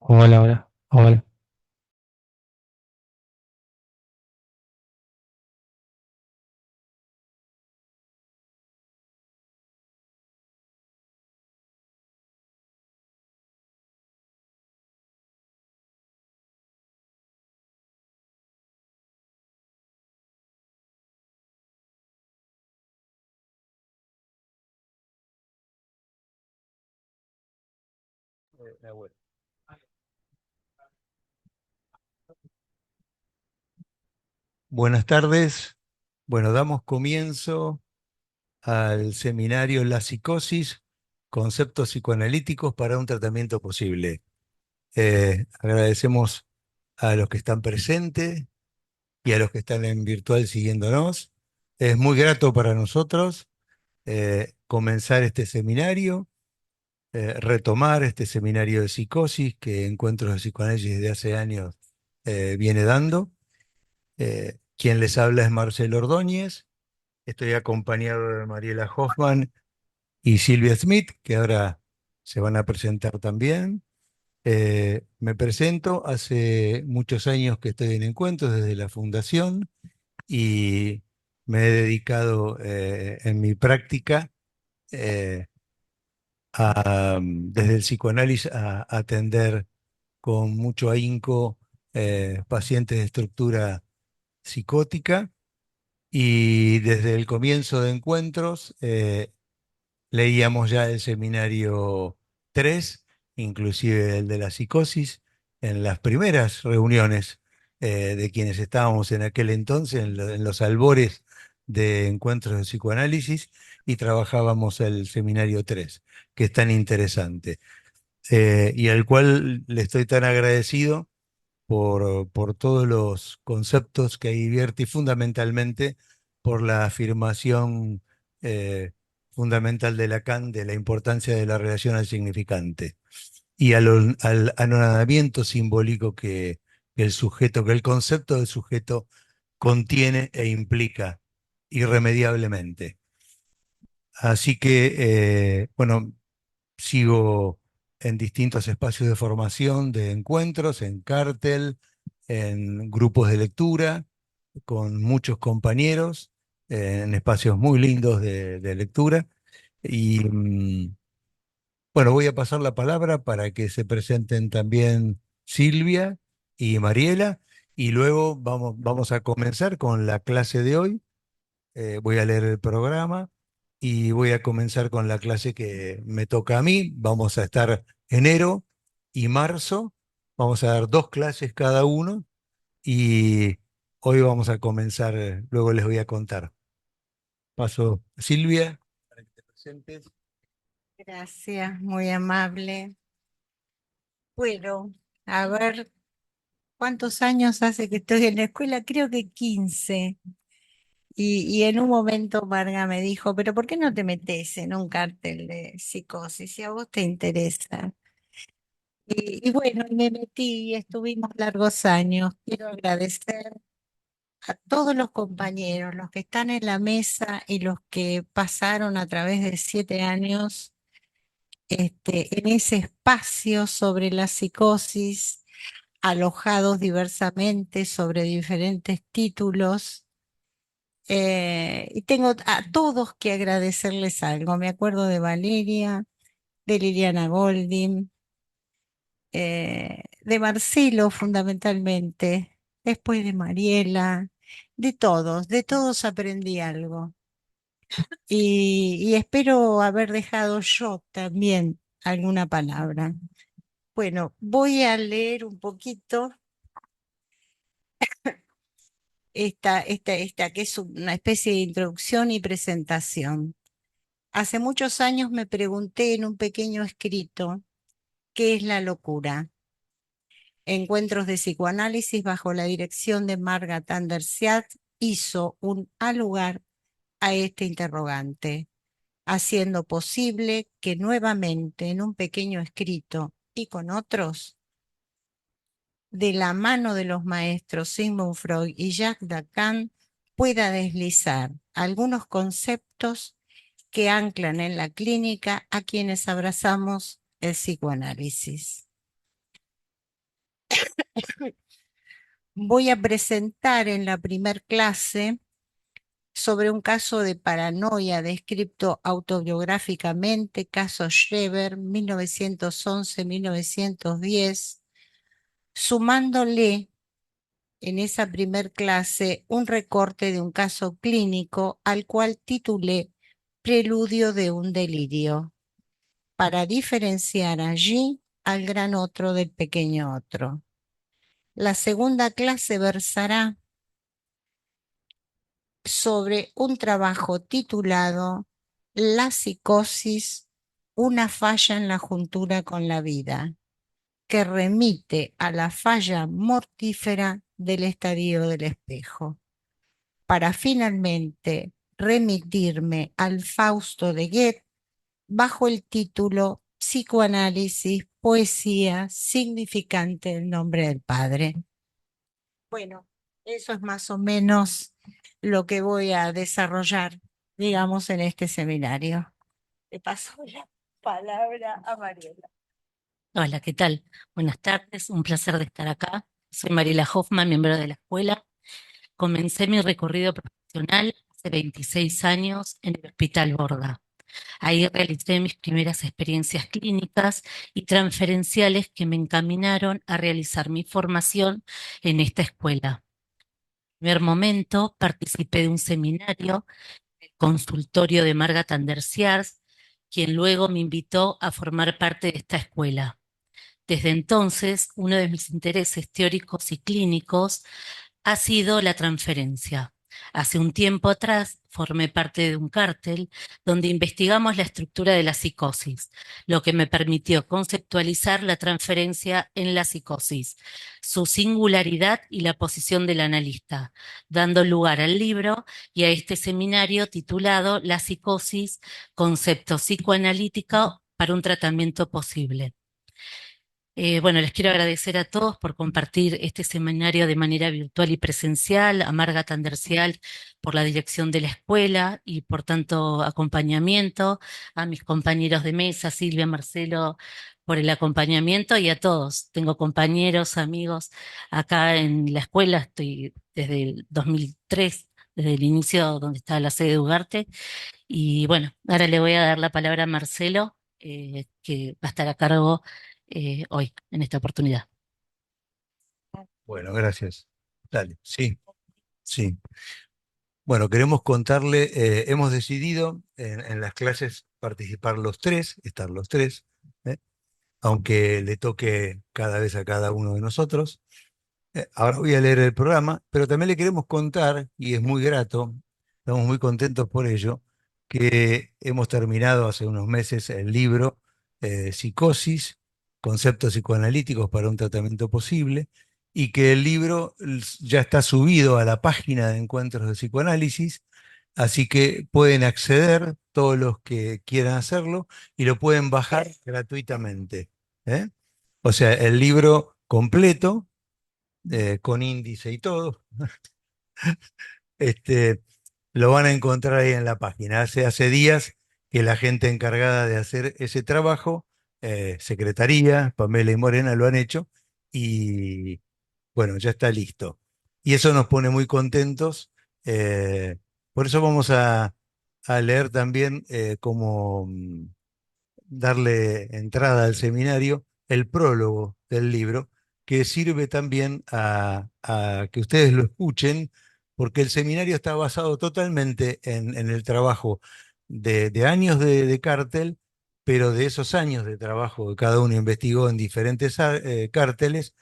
Hola, hola, hola. Bueno. Buenas tardes. Bueno, damos comienzo al seminario La psicosis, conceptos psicoanalíticos para un tratamiento posible. Agradecemos a los que están presentes y a los que están en virtual siguiéndonos. Es muy grato para nosotros comenzar este seminario, retomar este seminario de psicosis que Encuentros de Psicoanálisis desde hace años viene dando. Quien les habla es Marcelo Ordóñez. Estoy acompañado de Mariela Hoffman y Silvia Smith, que ahora se van a presentar también. Me presento, hace muchos años que estoy en Encuentros desde la fundación y me he dedicado en mi práctica eh, desde el psicoanálisis a atender con mucho ahínco pacientes de estructura psicótica. Y desde el comienzo de Encuentros leíamos ya el seminario 3, inclusive el de la psicosis, en las primeras reuniones de quienes estábamos en aquel entonces, en los albores de Encuentros de Psicoanálisis, y trabajábamos el seminario 3, que es tan interesante, y al cual le estoy tan agradecido por todos los conceptos que ahí vierte y fundamentalmente por la afirmación eh, fundamental de Lacan de la importancia de la relación al significante y al anonadamiento simbólico que el sujeto, que el concepto del sujeto contiene e implica irremediablemente. Así que, bueno, sigo en distintos espacios de formación, de encuentros, en Cartel, en grupos de lectura, con muchos compañeros, en espacios muy lindos de lectura. Y bueno, voy a pasar la palabra para que se presenten también Silvia y Mariela, y luego vamos a comenzar con la clase de hoy. Voy a leer el programa y voy a comenzar con la clase que me toca a mí. Vamos a estar enero y marzo. Vamos a dar dos clases cada uno y hoy vamos a comenzar, luego les voy a contar. Paso a Silvia para que te presentes. Gracias, muy amable. Bueno, a ver, ¿cuántos años hace que estoy en la escuela? Creo que 15. Y en un momento Marga me dijo, pero ¿por qué no te metes en un cartel de psicosis si a vos te interesa? Y bueno, y me metí y estuvimos largos años. Quiero agradecer a todos los compañeros, los que están en la mesa y los que pasaron a través de 7 años en ese espacio sobre la psicosis, alojados diversamente sobre diferentes títulos. Y tengo a todos que agradecerles algo. Me acuerdo de Valeria, de Liliana Goldin, de Marcelo fundamentalmente, después de Mariela, de todos aprendí algo. Y espero haber dejado yo también alguna palabra. Bueno, voy a leer un poquito esta que es una especie de introducción y presentación. Hace muchos años me pregunté en un pequeño escrito, ¿qué es la locura? Encuentros de psicoanálisis bajo la dirección de Marga Andersiat hizo un alugar a este interrogante, haciendo posible que nuevamente en un pequeño escrito y con otros, de la mano de los maestros Sigmund Freud y Jacques Lacan, pueda deslizar algunos conceptos que anclan en la clínica a quienes abrazamos el psicoanálisis. Voy a presentar en la primer clase sobre un caso de paranoia descrito autobiográficamente, caso Schreber, 1911-1910, sumándole en esa primer clase un recorte de un caso clínico al cual titulé Preludio de un delirio, para diferenciar allí al gran otro del pequeño otro. La segunda clase versará sobre un trabajo titulado La psicosis, una falla en la juntura con la vida, que remite a la falla mortífera del estadio del espejo, para finalmente remitirme al Fausto de Goethe bajo el título Psicoanálisis, poesía significante del nombre del Padre. Bueno, eso es más o menos lo que voy a desarrollar, digamos, en este seminario. Le paso la palabra a Mariela. Hola, ¿qué tal? Buenas tardes, un placer de estar acá. Soy Mariela Hoffman, miembro de la escuela. Comencé mi recorrido profesional hace 26 años en el Hospital Borda. Ahí realicé mis primeras experiencias clínicas y transferenciales que me encaminaron a realizar mi formación en esta escuela. En primer momento participé de un seminario, el consultorio de Marga Tanderciars, quien luego me invitó a formar parte de esta escuela. Desde entonces, uno de mis intereses teóricos y clínicos ha sido la transferencia. Hace un tiempo atrás formé parte de un cártel donde investigamos la estructura de la psicosis, lo que me permitió conceptualizar la transferencia en la psicosis, su singularidad y la posición del analista, dando lugar al libro y a este seminario titulado La psicosis, concepto psicoanalítico para un tratamiento posible. Bueno, les quiero agradecer a todos por compartir este seminario de manera virtual y presencial, a Marga Tandercial por la dirección de la escuela y por tanto acompañamiento, a mis compañeros de mesa, Silvia, Marcelo, por el acompañamiento y a todos. Tengo compañeros, amigos acá en la escuela, estoy desde el 2003, desde el inicio donde estaba la sede de Ugarte. Y bueno, ahora le voy a dar la palabra a Marcelo, que va a estar a cargo hoy, en esta oportunidad. Bueno, gracias. Dale, sí, sí. Bueno, queremos contarle, hemos decidido en las clases participar los tres, estar los tres, ¿eh? Aunque le toque cada vez a cada uno de nosotros. Ahora voy a leer el programa, pero también le queremos contar, y es muy grato, estamos muy contentos por ello, que hemos terminado hace unos meses el libro Psicosis, conceptos psicoanalíticos para un tratamiento posible, y que el libro ya está subido a la página de Encuentros de Psicoanálisis, así que pueden acceder todos los que quieran hacerlo y lo pueden bajar gratuitamente. ¿Eh? O sea, el libro completo con índice y todo, este, lo van a encontrar ahí en la página. Hace días que la gente encargada de hacer ese trabajo, Secretaría, Pamela y Morena, lo han hecho y bueno, ya está listo. Y eso nos pone muy contentos. Por eso vamos a leer también como darle entrada al seminario el prólogo del libro, que sirve también a que ustedes lo escuchen, porque el seminario está basado totalmente en el trabajo de años de cártel, pero de esos años de trabajo que cada uno investigó en diferentes cárteles.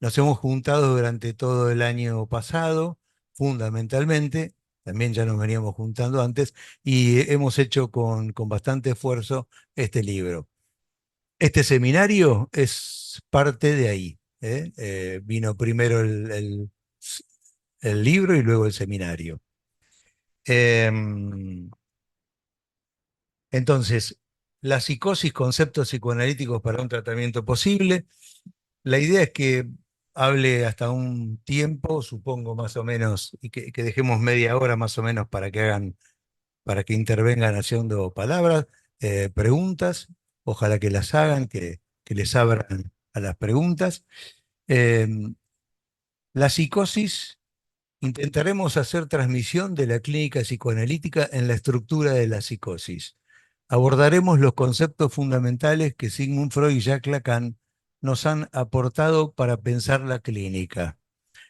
Nos hemos juntado durante todo el año pasado, fundamentalmente, también ya nos veníamos juntando antes, y hemos hecho con bastante esfuerzo este libro. Este seminario es parte de ahí, ¿eh? Vino primero el libro y luego el seminario. Entonces, la psicosis, conceptos psicoanalíticos para un tratamiento posible. La idea es que hable hasta un tiempo, supongo más o menos, y que dejemos media hora más o menos para que intervengan haciendo palabras, preguntas, ojalá que las hagan, que les abran a las preguntas. Em, la psicosis, intentaremos hacer transmisión de la clínica psicoanalítica en la estructura de la psicosis. Abordaremos los conceptos fundamentales que Sigmund Freud y Jacques Lacan nos han aportado para pensar la clínica.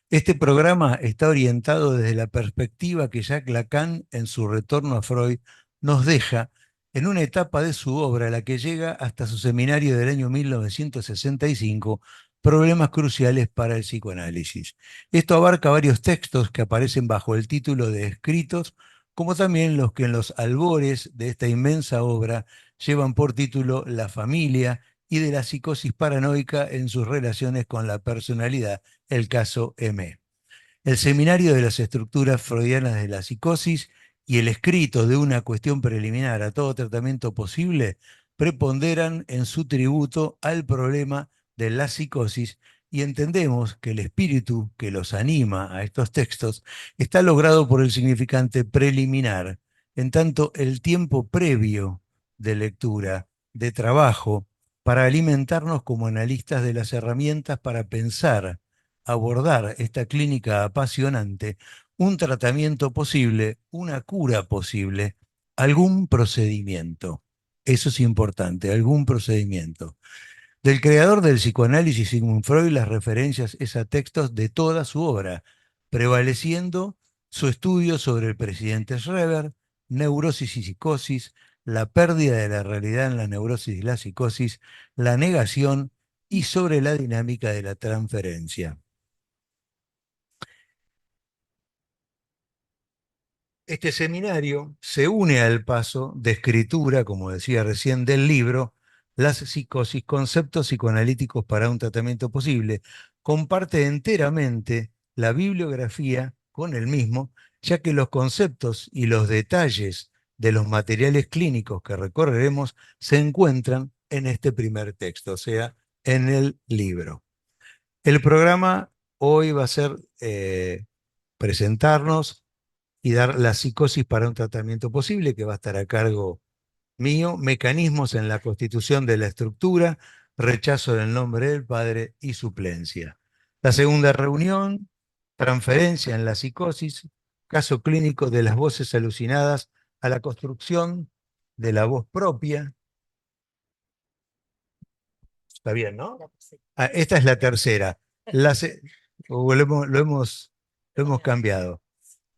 Este programa está orientado desde la perspectiva que Jacques Lacan, en su retorno a Freud, nos deja en una etapa de su obra, la que llega hasta su seminario del año 1965, Problemas cruciales para el psicoanálisis. Esto abarca varios textos que aparecen bajo el título de Escritos, como también los que en los albores de esta inmensa obra llevan por título La familia y de la psicosis paranoica en sus relaciones con la personalidad, el caso M. El seminario de las estructuras freudianas de la psicosis y el escrito de una cuestión preliminar a todo tratamiento posible preponderan en su tributo al problema de la psicosis, y entendemos que el espíritu que los anima a estos textos está logrado por el significante preliminar, en tanto el tiempo previo de lectura, de trabajo, para alimentarnos como analistas de las herramientas para pensar, abordar esta clínica apasionante, un tratamiento posible, una cura posible, algún procedimiento. Eso es importante, algún procedimiento. Del creador del psicoanálisis, Sigmund Freud, las referencias es a textos de toda su obra, prevaleciendo su estudio sobre el presidente Schreber, neurosis y psicosis, la pérdida de la realidad en la neurosis y la psicosis, la negación y sobre la dinámica de la transferencia. Este seminario se une al paso de escritura, como decía recién, del libro Las psicosis, conceptos psicoanalíticos para un tratamiento posible. Comparte enteramente la bibliografía con el mismo, ya que los conceptos y los detalles de los materiales clínicos que recorreremos se encuentran en este primer texto, o sea, en el libro. El programa hoy va a ser presentarnos y dar la psicosis para un tratamiento posible, que va a estar a cargo mío, mecanismos en la constitución de la estructura, rechazo del nombre del padre y suplencia. La segunda reunión, transferencia en la psicosis, caso clínico de las voces alucinadas a la construcción de la voz propia. Está bien, ¿no? Ah, esta es la tercera. Lo hemos cambiado.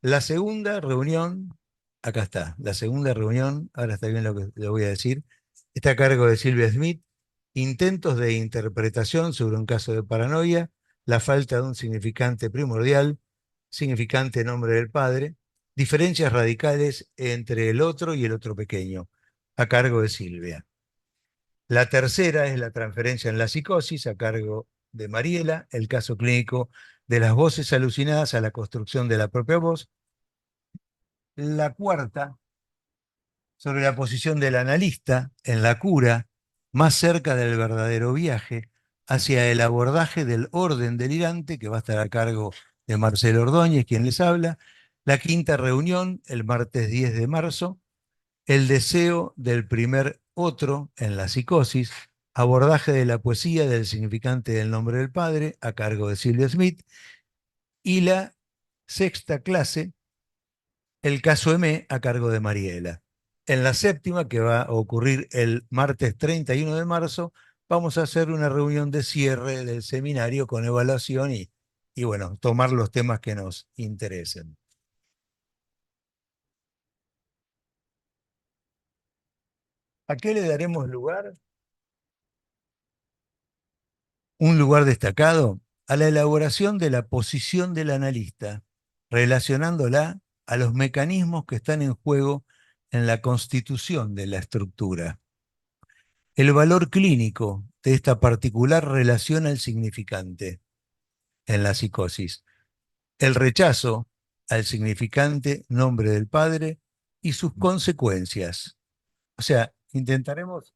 La segunda reunión, acá está, la segunda reunión, ahora está bien lo que le voy a decir, está a cargo de Silvia Smith, intentos de interpretación sobre un caso de paranoia, la falta de un significante primordial, significante nombre del padre, diferencias radicales entre el otro y el otro pequeño, a cargo de Silvia. La tercera es la transferencia en la psicosis, a cargo de Mariela, el caso clínico de las voces alucinadas a la construcción de la propia voz. La cuarta, sobre la posición del analista en la cura, más cerca del verdadero viaje, hacia el abordaje del orden delirante, que va a estar a cargo de Marcelo Ordóñez, quien les habla. La quinta reunión, el martes 10 de marzo, el deseo del primer otro en la psicosis, abordaje de la poesía del significante del nombre del padre, a cargo de Silvia Smith. Y la sexta clase, el caso M, a cargo de Mariela. En la séptima, que va a ocurrir el martes 31 de marzo, vamos a hacer una reunión de cierre del seminario con evaluación y bueno, tomar los temas que nos interesen. ¿A qué le daremos lugar? Un lugar destacado a la elaboración de la posición del analista, relacionándola a los mecanismos que están en juego en la constitución de la estructura. El valor clínico de esta particular relación al significante en la psicosis. El rechazo al significante nombre del padre y sus consecuencias. O sea, intentaremos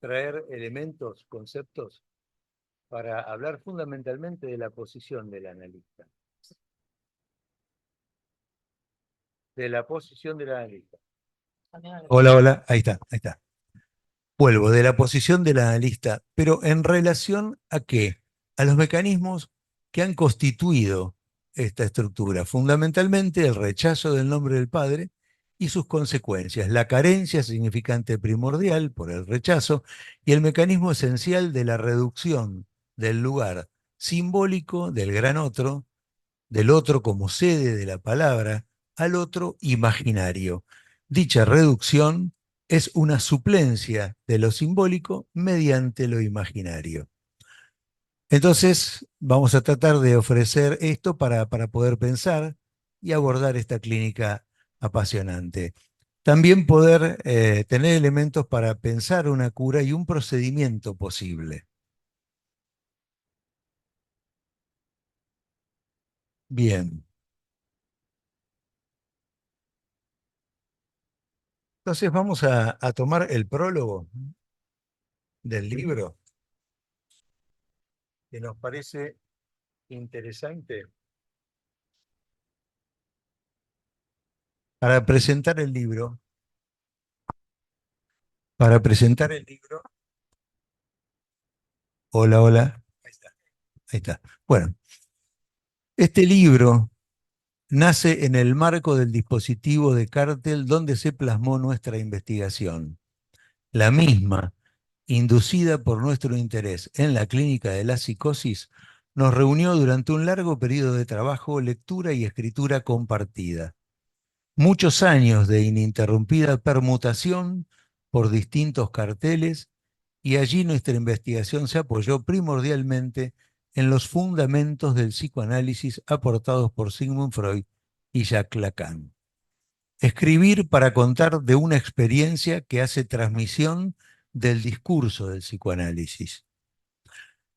traer elementos, conceptos, para hablar fundamentalmente de la posición del analista. De la posición del analista. Hola, hola, ahí está, ahí está. Vuelvo, de la posición del analista, pero ¿en relación a qué? a los mecanismos que han constituido esta estructura, fundamentalmente el rechazo del nombre del padre y sus consecuencias, la carencia significante primordial por el rechazo y el mecanismo esencial de la reducción del lugar simbólico del gran otro, del otro como sede de la palabra, al otro imaginario. Dicha reducción es una suplencia de lo simbólico mediante lo imaginario. Entonces, vamos a tratar de ofrecer esto para poder pensar y abordar esta clínica apasionante. También poder tener elementos para pensar una cura y un procedimiento posible. Bien, entonces vamos a tomar el prólogo del libro que nos parece interesante para presentar el libro. Para presentar el libro. Hola, hola. Ahí está. Ahí está. Bueno, este libro nace en el marco del dispositivo de cártel donde se plasmó nuestra investigación. La misma, inducida por nuestro interés en la clínica de la psicosis, nos reunió durante un largo periodo de trabajo, lectura y escritura compartida. Muchos años de ininterrumpida permutación por distintos carteles, y allí nuestra investigación se apoyó primordialmente en los fundamentos del psicoanálisis aportados por Sigmund Freud y Jacques Lacan. Escribir para contar de una experiencia que hace transmisión del discurso del psicoanálisis,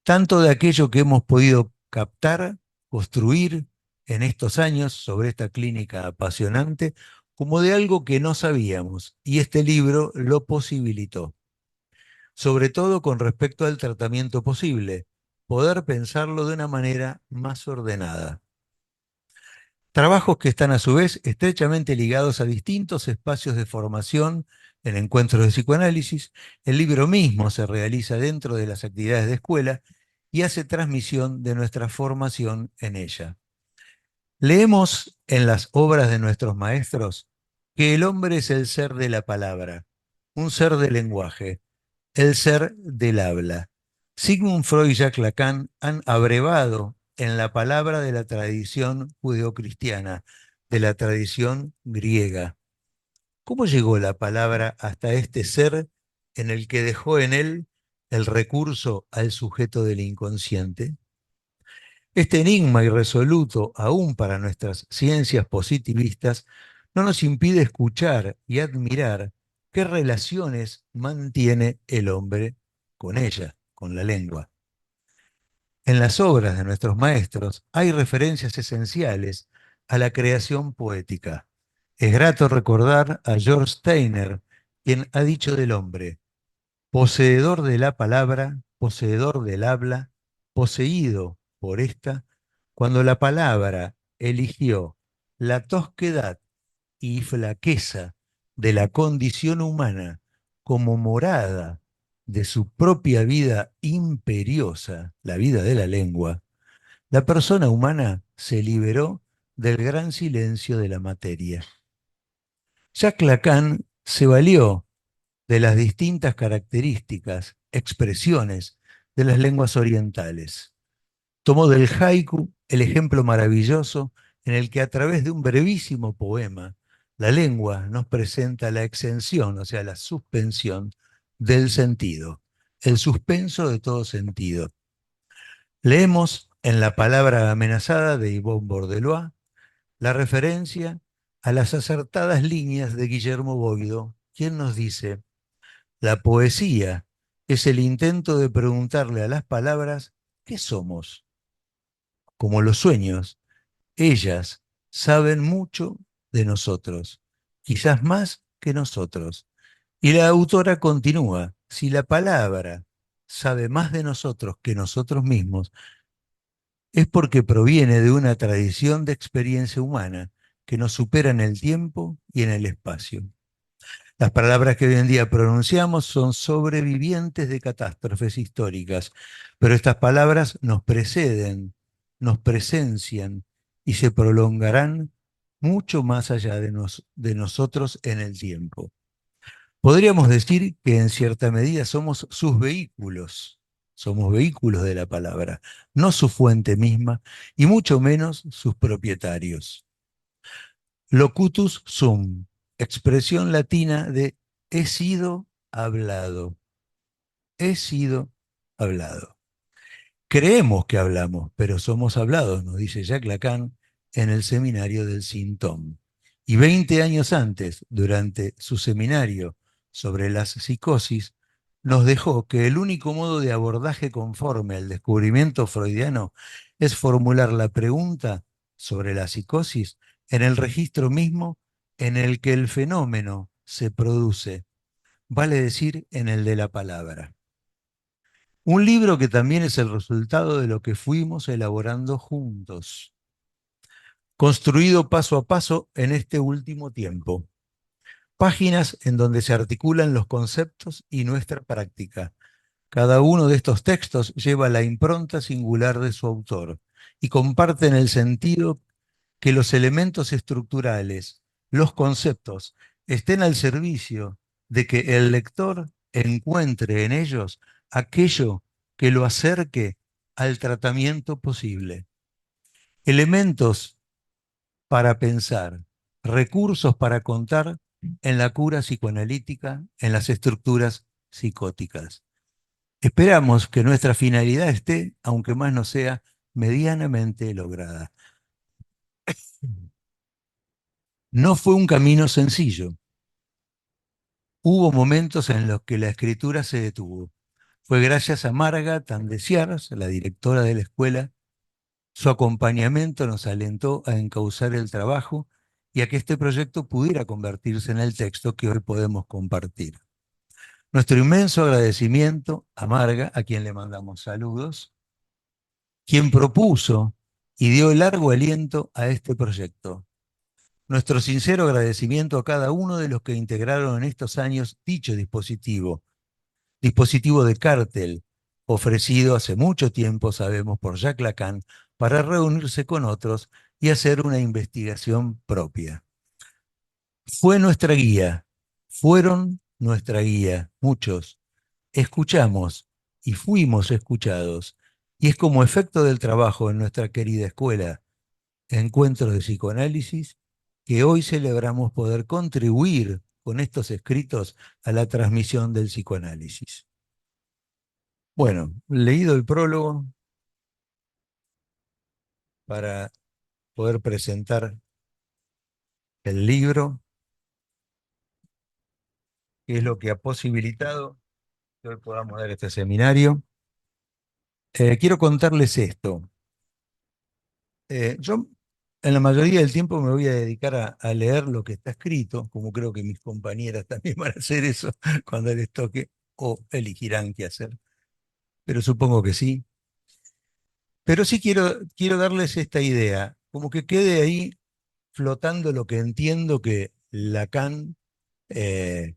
tanto de aquello que hemos podido captar, construir en estos años sobre esta clínica apasionante, como de algo que no sabíamos, y este libro lo posibilitó. Sobre todo con respecto al tratamiento posible, poder pensarlo de una manera más ordenada. Trabajos que están a su vez estrechamente ligados a distintos espacios de formación en encuentros de psicoanálisis. El libro mismo se realiza dentro de las actividades de escuela y hace transmisión de nuestra formación en ella. Leemos en las obras de nuestros maestros que el hombre es el ser de la palabra, un ser de lenguaje, el ser del habla. Sigmund Freud y Jacques Lacan han abrevado en la palabra de la tradición judeocristiana, de la tradición griega. ¿Cómo llegó la palabra hasta este ser en el que dejó en él el recurso al sujeto del inconsciente? Este enigma irresoluto, aún para nuestras ciencias positivistas, no nos impide escuchar y admirar qué relaciones mantiene el hombre con ella, con la lengua. En las obras de nuestros maestros hay referencias esenciales a la creación poética. Es grato recordar a George Steiner, quien ha dicho del hombre: poseedor de la palabra, poseedor del habla, poseído por esta, cuando la palabra eligió la tosquedad y flaqueza de la condición humana como morada de su propia vida imperiosa, la vida de la lengua, la persona humana se liberó del gran silencio de la materia. Jacques Lacan se valió de las distintas características, expresiones de las lenguas orientales. Tomó del haiku el ejemplo maravilloso en el que a través de un brevísimo poema, la lengua nos presenta la exención, o sea, la suspensión del sentido, el suspenso de todo sentido. Leemos en La palabra amenazada de Yvonne Bordelois la referencia a las acertadas líneas de Guillermo Boido, quien nos dice: la poesía es el intento de preguntarle a las palabras ¿qué somos? Como los sueños, ellas saben mucho de nosotros, quizás más que nosotros. Y la autora continúa: si la palabra sabe más de nosotros que nosotros mismos, es porque proviene de una tradición de experiencia humana que nos supera en el tiempo y en el espacio. Las palabras que hoy en día pronunciamos son sobrevivientes de catástrofes históricas, pero estas palabras nos preceden, nos presencian y se prolongarán mucho más allá de nosotros en el tiempo. Podríamos decir que en cierta medida somos sus vehículos, somos vehículos de la palabra, no su fuente misma y mucho menos sus propietarios. Locutus sum, expresión latina de he sido hablado, he sido hablado. Creemos que hablamos, pero somos hablados, nos dice Jacques Lacan en el seminario del Sintón. Y 20 años antes, durante su seminario sobre las psicosis, nos dejó que el único modo de abordaje conforme al descubrimiento freudiano es formular la pregunta sobre la psicosis en el registro mismo en el que el fenómeno se produce, vale decir, en el de la palabra. Un libro que también es el resultado de lo que fuimos elaborando juntos, construido paso a paso en este último tiempo. Páginas en donde se articulan los conceptos y nuestra práctica. Cada uno de estos textos lleva la impronta singular de su autor y comparten el sentido que los elementos estructurales, los conceptos, estén al servicio de que el lector encuentre en ellos aquello que lo acerque al tratamiento posible. Elementos para pensar, recursos para contar en la cura psicoanalítica, en las estructuras psicóticas. Esperamos que nuestra finalidad esté, aunque más no sea, medianamente lograda. No fue un camino sencillo. Hubo momentos en los que la escritura se detuvo. Fue gracias a Marga Tandesiars, la directora de la escuela. Su acompañamiento nos alentó a encauzar el trabajo y a que este proyecto pudiera convertirse en el texto que hoy podemos compartir. Nuestro inmenso agradecimiento a Marga, a quien le mandamos saludos, quien propuso y dio largo aliento a este proyecto. Nuestro sincero agradecimiento a cada uno de los que integraron en estos años dicho dispositivo de cártel, ofrecido hace mucho tiempo, sabemos, por Jacques Lacan, para reunirse con otros y hacer una investigación propia. Fue nuestra guía, fueron nuestra guía, muchos. Escuchamos y fuimos escuchados. Y es como efecto del trabajo en nuestra querida escuela, Encuentros de Psicoanálisis, que hoy celebramos poder contribuir con estos escritos a la transmisión del psicoanálisis. Bueno, leído el prólogo para poder presentar el libro, que es lo que ha posibilitado que hoy podamos dar este seminario. Quiero contarles esto. Yo en la mayoría del tiempo me voy a dedicar a leer lo que está escrito, como creo que mis compañeras también van a hacer eso cuando les toque, o elegirán qué hacer, pero supongo que sí. Pero sí quiero darles esta idea, como que quede ahí flotando lo que entiendo que Lacan, eh,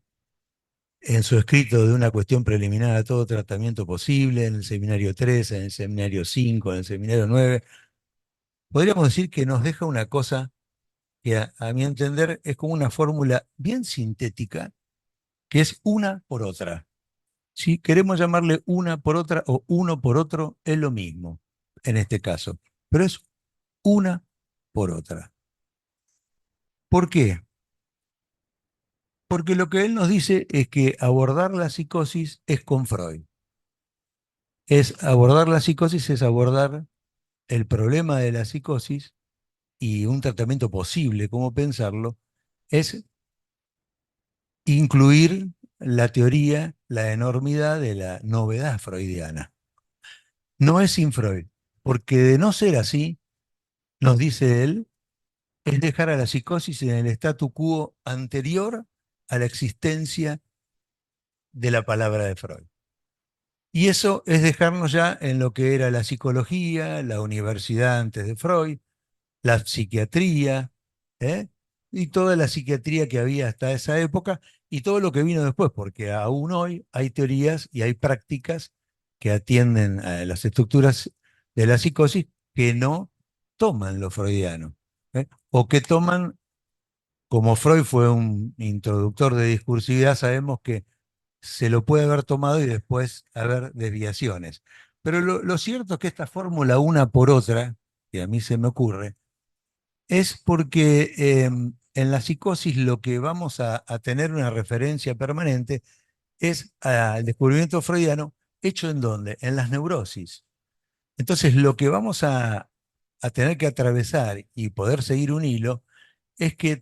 en su escrito de una cuestión preliminar a todo tratamiento posible, en el seminario 3, en el seminario 5, en el seminario 9, podríamos decir que nos deja una cosa que a mi entender es como una fórmula bien sintética, que es una por otra. Si queremos llamarle una por otra o uno por otro, es lo mismo en este caso, pero es una por otra. ¿Por qué? Porque lo que él nos dice es que abordar la psicosis es con Freud. Abordar la psicosis es abordar el problema de la psicosis y un tratamiento posible, cómo pensarlo, es incluir la teoría, la enormidad de la novedad freudiana. No es sin Freud, porque de no ser así, nos dice él, es dejar a la psicosis en el statu quo anterior a la existencia de la palabra de Freud. Y eso es dejarnos ya en lo que era la psicología, la universidad antes de Freud, la psiquiatría, ¿eh? Y toda la psiquiatría que había hasta esa época, y todo lo que vino después, porque aún hoy hay teorías y hay prácticas que atienden a las estructuras de la psicosis que no toman lo freudiano, ¿eh? O que toman, como Freud fue un introductor de discursividad, sabemos que se lo puede haber tomado y después haber desviaciones. Pero lo cierto es que esta fórmula una por otra, que a mí se me ocurre, es porque en la psicosis lo que vamos a tener una referencia permanente es al descubrimiento freudiano hecho en dónde, en las neurosis. Entonces lo que vamos a tener que atravesar y poder seguir un hilo es que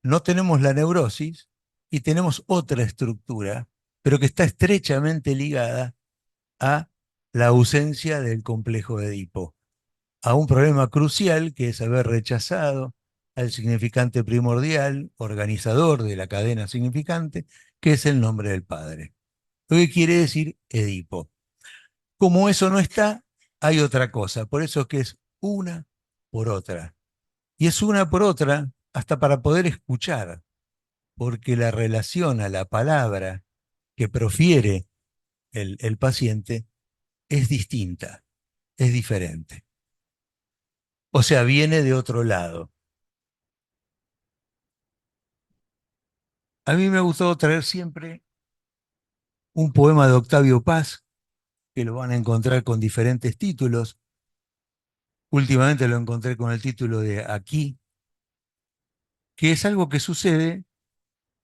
no tenemos la neurosis y tenemos otra estructura, pero que está estrechamente ligada a la ausencia del complejo de Edipo, a un problema crucial que es haber rechazado al significante primordial, organizador de la cadena significante, que es el nombre del padre. Lo que quiere decir Edipo. Como eso no está, hay otra cosa. Por eso es que es una por otra. Y es una por otra hasta para poder escuchar, porque la relación a la palabra que profiere el paciente es distinta, es diferente. O sea, viene de otro lado. A mí me ha gustado traer siempre un poema de Octavio Paz, que lo van a encontrar con diferentes títulos. Últimamente lo encontré con el título de Aquí, que es algo que sucede,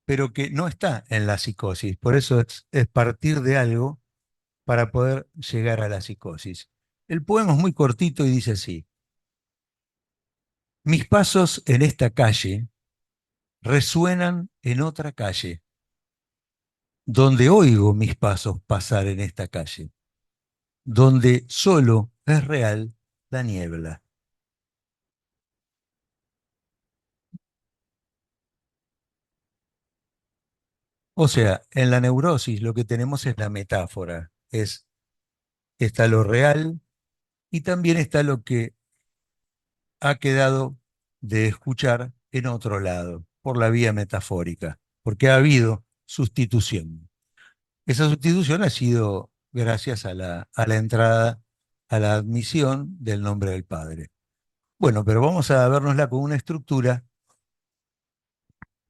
pero que no está en la psicosis. Por eso es partir de algo para poder llegar a la psicosis. El poema es muy cortito y dice así: mis pasos en esta calle resuenan en otra calle, donde oigo mis pasos pasar en esta calle, donde solo es real la niebla. O sea, en la neurosis lo que tenemos es la metáfora, está lo real y también está lo que ha quedado de escuchar en otro lado, por la vía metafórica, porque ha habido sustitución. Esa sustitución ha sido gracias a la entrada, a la admisión del nombre del Padre. Bueno, pero vamos a vernosla con una estructura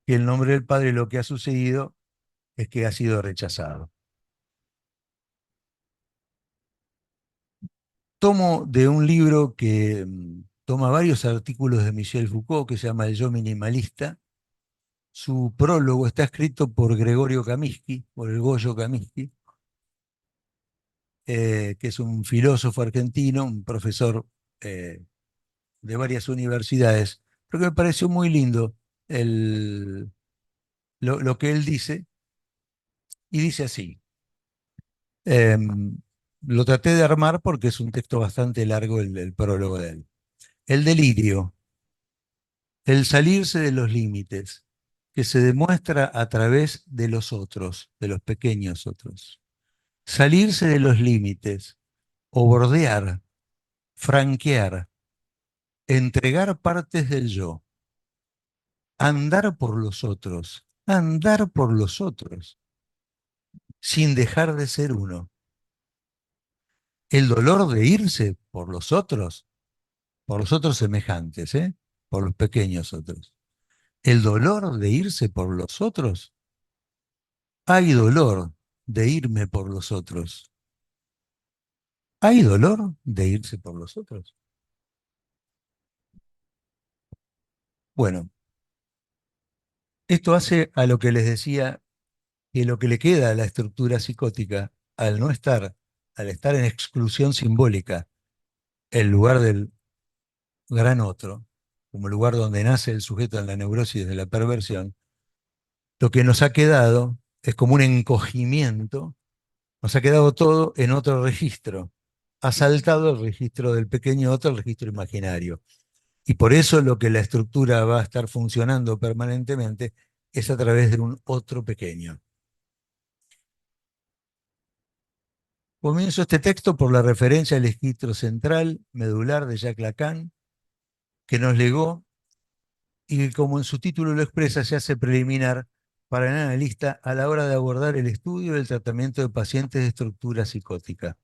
que el nombre del Padre lo que ha sucedido es que ha sido rechazado. Tomo de un libro que toma varios artículos de Michel Foucault, que se llama El Yo Minimalista. Su prólogo está escrito por Gregorio Kaminsky, por el Goyo Kaminsky, que es un filósofo argentino, un profesor de varias universidades, pero que me pareció muy lindo lo que él dice, y dice así. Lo traté de armar porque es un texto bastante largo el prólogo de él. El delirio, el salirse de los límites, que se demuestra a través de los otros, de los pequeños otros. Salirse de los límites, o bordear, franquear, entregar partes del yo, andar por los otros, sin dejar de ser uno. El dolor de irse por los otros semejantes, ¿eh? Por los pequeños otros. El dolor de irse por los otros. Hay dolor de irme por los otros. ¿Hay dolor de irse por los otros? Bueno, esto hace a lo que les decía que lo que le queda a la estructura psicótica al no estar, al estar en exclusión simbólica, el lugar del gran otro, como lugar donde nace el sujeto en la neurosis de la perversión, lo que nos ha quedado es como un encogimiento, nos ha quedado todo en otro registro, ha saltado el registro del pequeño otro, el registro imaginario. Y por eso lo que la estructura va a estar funcionando permanentemente es a través de un otro pequeño. Comienzo este texto por la referencia al esquistro central, medular de Jacques Lacan, que nos legó y que, como en su título lo expresa, se hace preliminar para el analista a la hora de abordar el estudio y el tratamiento de pacientes de estructura psicótica.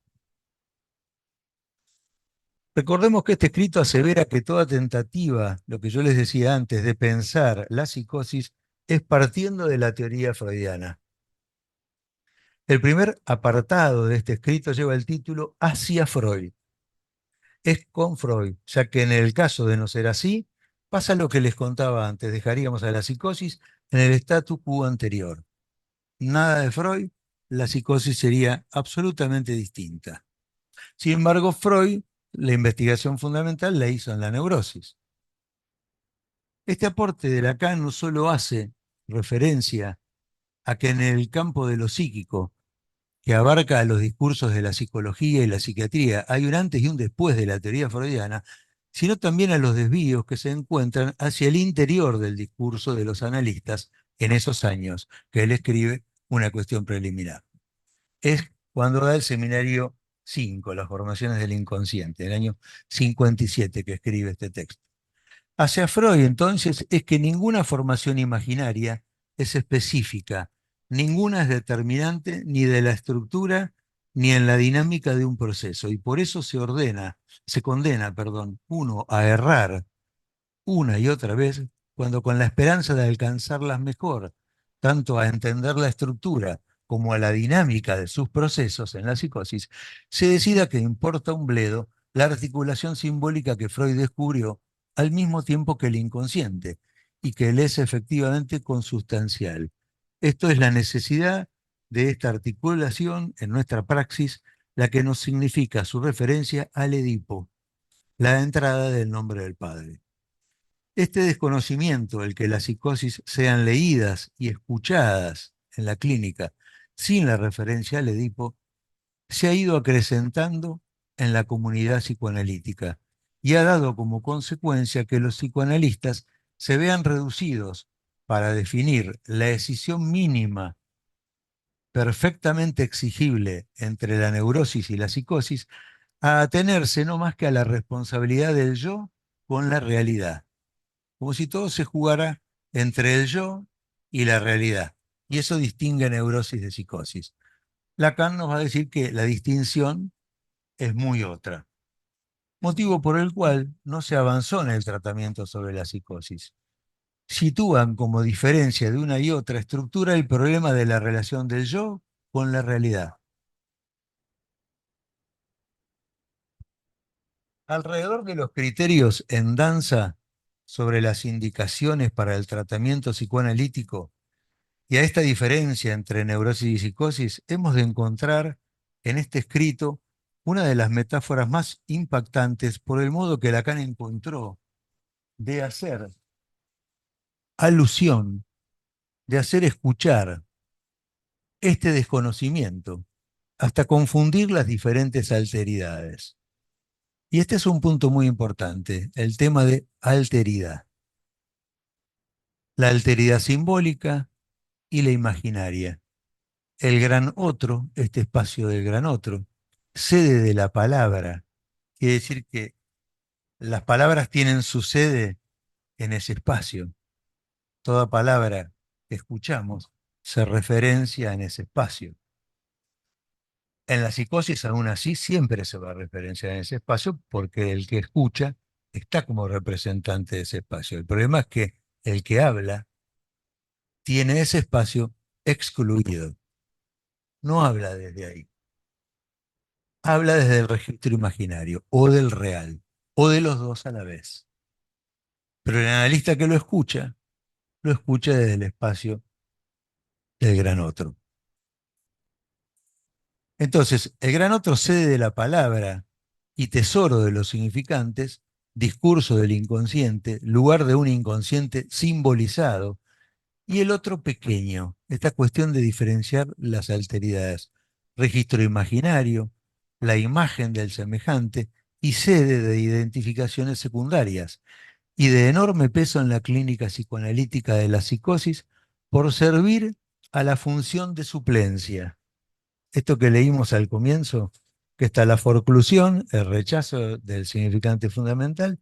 Recordemos que este escrito asevera que toda tentativa, lo que yo les decía antes, de pensar la psicosis es partiendo de la teoría freudiana. El primer apartado de este escrito lleva el título Hacia Freud. Es con Freud, ya que en el caso de no ser así, pasa lo que les contaba antes, dejaríamos a la psicosis en el statu quo anterior. Nada de Freud, la psicosis sería absolutamente distinta. Sin embargo, Freud, la investigación fundamental la hizo en la neurosis. Este aporte de Lacan no solo hace referencia a que en el campo de lo psíquico, que abarca los discursos de la psicología y la psiquiatría, hay un antes y un después de la teoría freudiana, sino también a los desvíos que se encuentran hacia el interior del discurso de los analistas en esos años que él escribe Una cuestión preliminar. Es cuando da el seminario 5, Las formaciones del inconsciente, el año 57 que escribe este texto. Hacia Freud, entonces, es que ninguna formación imaginaria es específica, ninguna es determinante ni de la estructura ni en la dinámica de un proceso, y por eso se condena, uno a errar una y otra vez, cuando con la esperanza de alcanzarlas mejor, tanto a entender la estructura como a la dinámica de sus procesos en la psicosis, se decida que importa un bledo la articulación simbólica que Freud descubrió al mismo tiempo que el inconsciente, y que le es efectivamente consustancial. Esto es la necesidad de esta articulación en nuestra praxis, la que nos significa su referencia al Edipo, la entrada del nombre del Padre. Este desconocimiento, el que las psicosis sean leídas y escuchadas en la clínica sin la referencia al Edipo, se ha ido acrecentando en la comunidad psicoanalítica y ha dado como consecuencia que los psicoanalistas se vean reducidos para definir la decisión mínima perfectamente exigible entre la neurosis y la psicosis a atenerse no más que a la responsabilidad del yo con la realidad, como si todo se jugara entre el yo y la realidad. Y eso distingue neurosis de psicosis. Lacan nos va a decir que la distinción es muy otra, motivo por el cual no se avanzó en el tratamiento sobre la psicosis. Sitúan como diferencia de una y otra estructura el problema de la relación del yo con la realidad. Alrededor de los criterios en danza sobre las indicaciones para el tratamiento psicoanalítico, y a esta diferencia entre neurosis y psicosis, hemos de encontrar en este escrito una de las metáforas más impactantes por el modo que Lacan encontró de hacer alusión, de hacer escuchar este desconocimiento, hasta confundir las diferentes alteridades. Y este es un punto muy importante, el tema de alteridad. La alteridad simbólica y la imaginaria. El gran otro, este espacio del gran otro, sede de la palabra. Quiere decir que las palabras tienen su sede en ese espacio. Toda palabra que escuchamos se referencia en ese espacio. En la psicosis, aún así, siempre se va a referenciar en ese espacio porque el que escucha está como representante de ese espacio. El problema es que el que habla tiene ese espacio excluido. No habla desde ahí. Habla desde el registro imaginario o del real o de los dos a la vez. Pero el analista que lo escucha desde el espacio del gran otro. Entonces, el gran otro sede de la palabra y tesoro de los significantes, discurso del inconsciente, lugar de un inconsciente simbolizado, y el otro pequeño, esta cuestión de diferenciar las alteridades, registro imaginario, la imagen del semejante y sede de identificaciones secundarias, y de enorme peso en la clínica psicoanalítica de la psicosis por servir a la función de suplencia. Esto que leímos al comienzo, que está la forclusión, el rechazo del significante fundamental,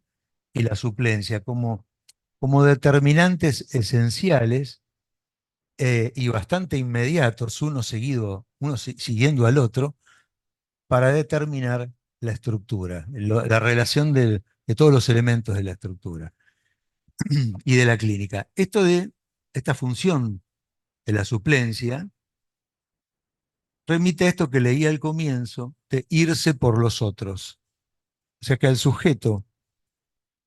y la suplencia, como como determinantes esenciales y bastante inmediatos, siguiendo al otro, para determinar la estructura, la relación de todos los elementos de la estructura y de la clínica. Esta función de la suplencia remite a esto que leí al comienzo, de irse por los otros. O sea que al sujeto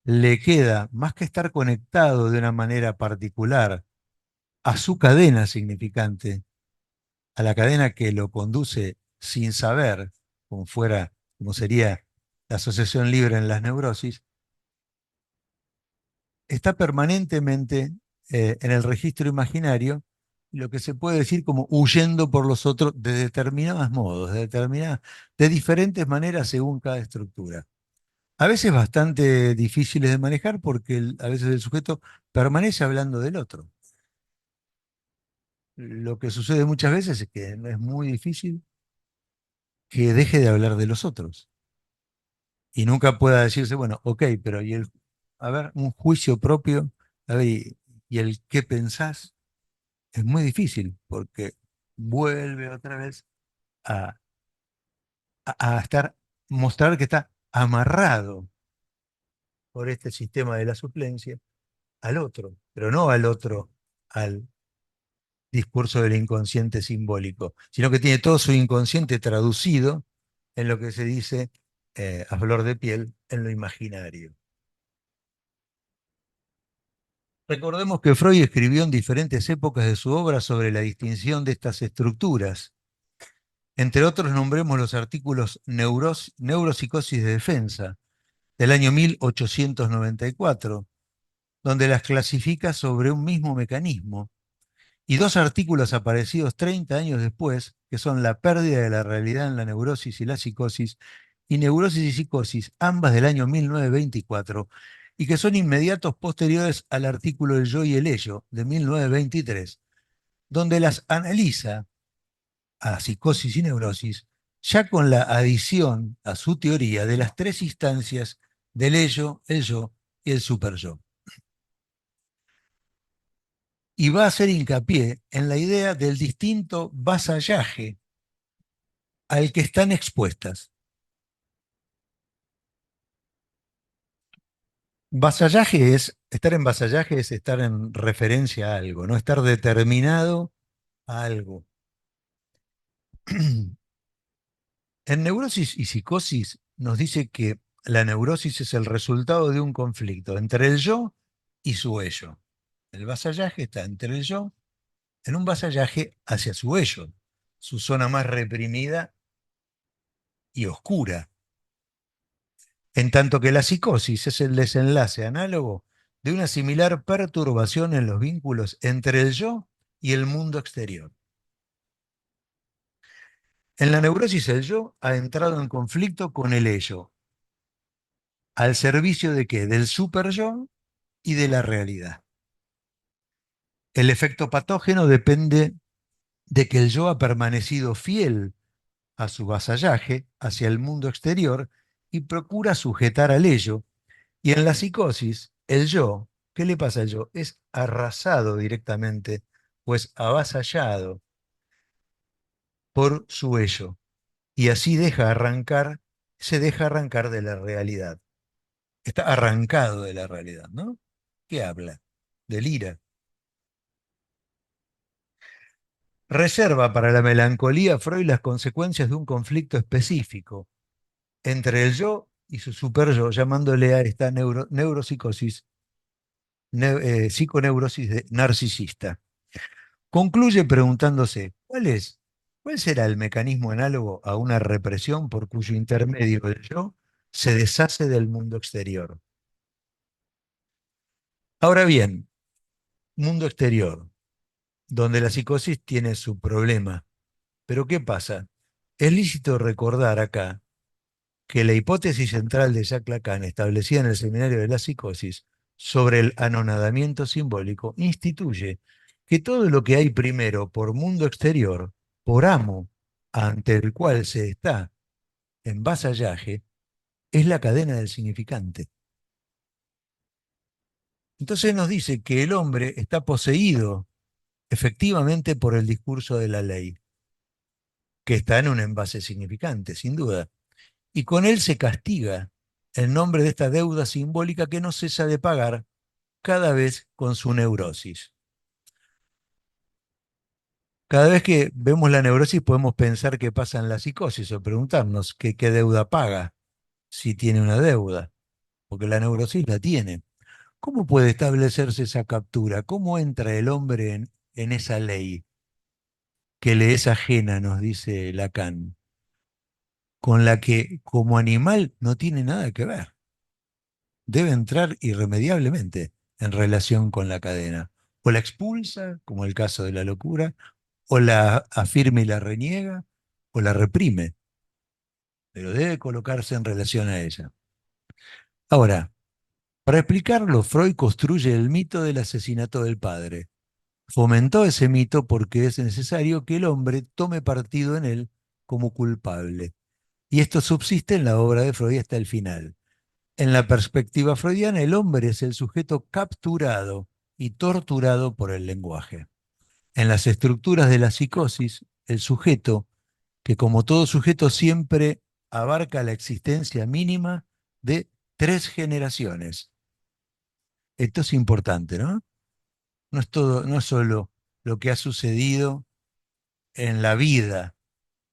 le queda, más que estar conectado de una manera particular a su cadena significante, a la cadena que lo conduce sin saber, como sería la asociación libre en las neurosis, está permanentemente en el registro imaginario, lo que se puede decir como huyendo por los otros de determinados modos, de diferentes maneras según cada estructura. A veces bastante difíciles de manejar porque a veces el sujeto permanece hablando del otro. Lo que sucede muchas veces es que es muy difícil que deje de hablar de los otros y nunca pueda decirse, bueno, ok, pero a ver, un juicio propio, a ver, y el qué pensás, es muy difícil porque vuelve otra vez a, mostrar que está amarrado por este sistema de la suplencia al otro, pero no al otro, al discurso del inconsciente simbólico, sino que tiene todo su inconsciente traducido en lo que se dice a flor de piel en lo imaginario. Recordemos que Freud escribió en diferentes épocas de su obra sobre la distinción de estas estructuras. Entre otros, nombremos los artículos Neuropsicosis de Defensa, del año 1894, donde las clasifica sobre un mismo mecanismo, y dos artículos aparecidos 30 años después, que son La pérdida de la realidad en la neurosis y la psicosis, y Neurosis y psicosis, ambas del año 1924, y que son inmediatos posteriores al artículo El yo y el ello, de 1923, donde las analiza a psicosis y neurosis, ya con la adición a su teoría de las tres instancias del ello, el yo y el superyo. Y va a hacer hincapié en la idea del distinto vasallaje al que están expuestas. Estar en vasallaje es estar en referencia a algo, no estar determinado a algo. En neurosis y psicosis nos dice que la neurosis es el resultado de un conflicto entre el yo y su ello. El vasallaje está entre el yo, en un vasallaje hacia su ello, su zona más reprimida y oscura. En tanto que la psicosis es el desenlace análogo de una similar perturbación en los vínculos entre el yo y el mundo exterior. En la neurosis el yo ha entrado en conflicto con el ello. ¿Al servicio de qué? Del superyo y de la realidad. El efecto patógeno depende de que el yo ha permanecido fiel a su vasallaje hacia el mundo exterior y procura sujetar al ello. Y en la psicosis, el yo, ¿qué le pasa al yo? Es arrasado directamente, pues avasallado por su ello. Y así se deja arrancar de la realidad. Está arrancado de la realidad, ¿no? ¿Qué habla? Del ira. Reserva para la melancolía Freud las consecuencias de un conflicto específico entre el yo y su superyo, llamándole a esta neuropsicosis, psiconeurosis narcisista. Concluye preguntándose, ¿cuál será el mecanismo análogo a una represión por cuyo intermedio el yo se deshace del mundo exterior? Ahora bien, mundo exterior, donde la psicosis tiene su problema. Pero ¿qué pasa? Es lícito recordar acá que la hipótesis central de Jacques Lacan, establecida en el Seminario de la Psicosis, sobre el anonadamiento simbólico, instituye que todo lo que hay primero por mundo exterior, por amo, ante el cual se está en vasallaje, es la cadena del significante. Entonces nos dice que el hombre está poseído efectivamente por el discurso de la ley, que está en un envase significante, sin duda. Y con él se castiga en nombre de esta deuda simbólica que no cesa de pagar cada vez con su neurosis. Cada vez que vemos la neurosis podemos pensar qué pasa en la psicosis o preguntarnos qué deuda paga si tiene una deuda, porque la neurosis la tiene. ¿Cómo puede establecerse esa captura? ¿Cómo entra el hombre en esa ley que le es ajena, nos dice Lacan, con la que como animal no tiene nada que ver? Debe entrar irremediablemente en relación con la cadena. O la expulsa, como el caso de la locura, o la afirma y la reniega, o la reprime, pero debe colocarse en relación a ella. Ahora, para explicarlo, Freud construye el mito del asesinato del padre. Fomentó ese mito porque es necesario que el hombre tome partido en él como culpable. Y esto subsiste en la obra de Freud hasta el final. En la perspectiva freudiana, el hombre es el sujeto capturado y torturado por el lenguaje. En las estructuras de la psicosis, el sujeto, que como todo sujeto siempre abarca la existencia mínima de 3 generaciones. Esto es importante, ¿no? No es solo lo que ha sucedido en la vida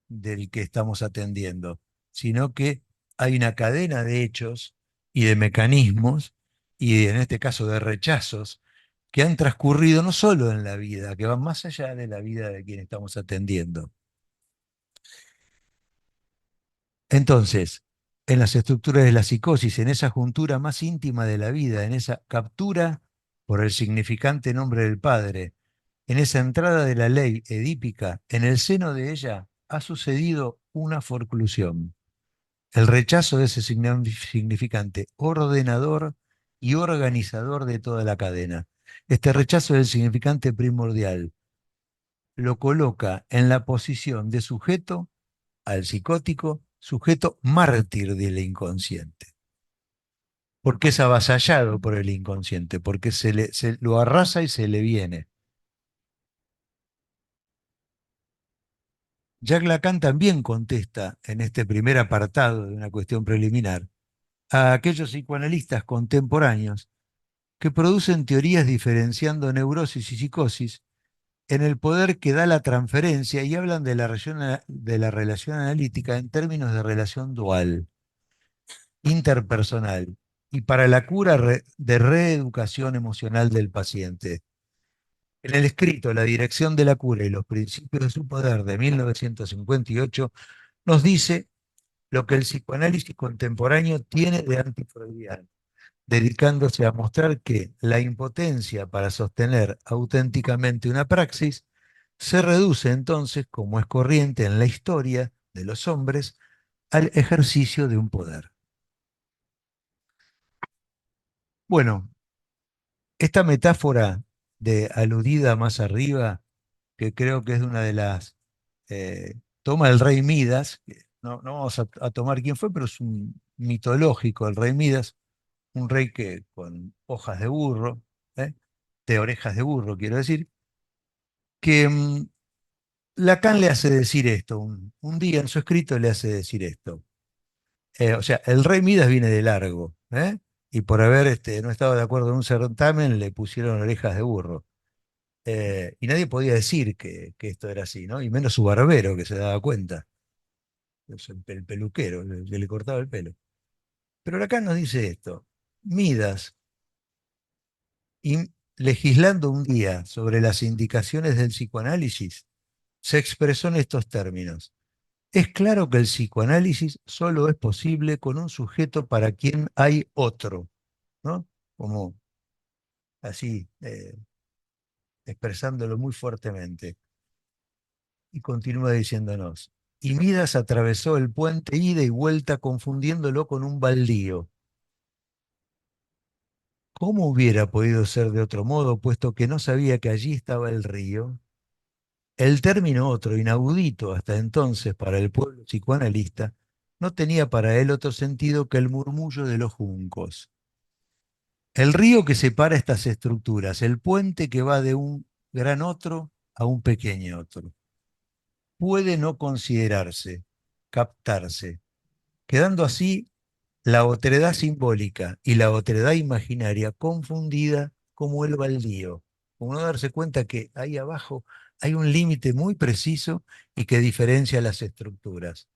del que estamos atendiendo, sino que hay una cadena de hechos y de mecanismos, y en este caso de rechazos, que han transcurrido no solo en la vida, que van más allá de la vida de quien estamos atendiendo. Entonces, en las estructuras de la psicosis, en esa juntura más íntima de la vida, en esa captura por el significante nombre del Padre, en esa entrada de la ley edípica, en el seno de ella ha sucedido una forclusión. El rechazo de ese significante ordenador y organizador de toda la cadena. Este rechazo del significante primordial lo coloca en la posición de sujeto al psicótico, sujeto mártir del inconsciente. Porque es avasallado por el inconsciente, porque se lo arrasa y se le viene. Jacques Lacan también contesta en este primer apartado de una cuestión preliminar a aquellos psicoanalistas contemporáneos que producen teorías diferenciando neurosis y psicosis en el poder que da la transferencia y hablan de la relación analítica en términos de relación dual, interpersonal, y para la cura de reeducación emocional del paciente. En el escrito La dirección de la cura y los principios de su poder de 1958 nos dice lo que el psicoanálisis contemporáneo tiene de antifreudiano, dedicándose a mostrar que la impotencia para sostener auténticamente una praxis se reduce entonces, como es corriente en la historia de los hombres, al ejercicio de un poder. Bueno, esta metáfora de aludida más arriba, que creo que es una de las... toma el rey Midas, que no vamos a tomar quién fue, pero es un mitológico el rey Midas, un rey que con hojas de burro, ¿eh? De orejas de burro, quiero decir, que Lacan le hace decir esto, un día en su escrito le hace decir esto. O sea, el rey Midas viene de largo, ¿eh? Y por haber no estado de acuerdo en un certamen le pusieron orejas de burro. Y nadie podía decir que esto era así, ¿no? Y menos su barbero que se daba cuenta, el peluquero, el que le cortaba el pelo. Pero Lacan nos dice esto, Midas, legislando un día sobre las indicaciones del psicoanálisis, se expresó en estos términos. Es claro que el psicoanálisis solo es posible con un sujeto para quien hay otro, ¿no? Como así, expresándolo muy fuertemente. Y continúa diciéndonos, y Midas atravesó el puente ida y vuelta confundiéndolo con un baldío. ¿Cómo hubiera podido ser de otro modo, puesto que no sabía que allí estaba el río? El término otro, inaudito hasta entonces para el pueblo psicoanalista, no tenía para él otro sentido que el murmullo de los juncos. El río que separa estas estructuras, el puente que va de un gran otro a un pequeño otro, puede no considerarse, captarse, quedando así la otredad simbólica y la otredad imaginaria confundida como el baldío, como no darse cuenta que ahí abajo hay un límite muy preciso y que diferencia las estructuras.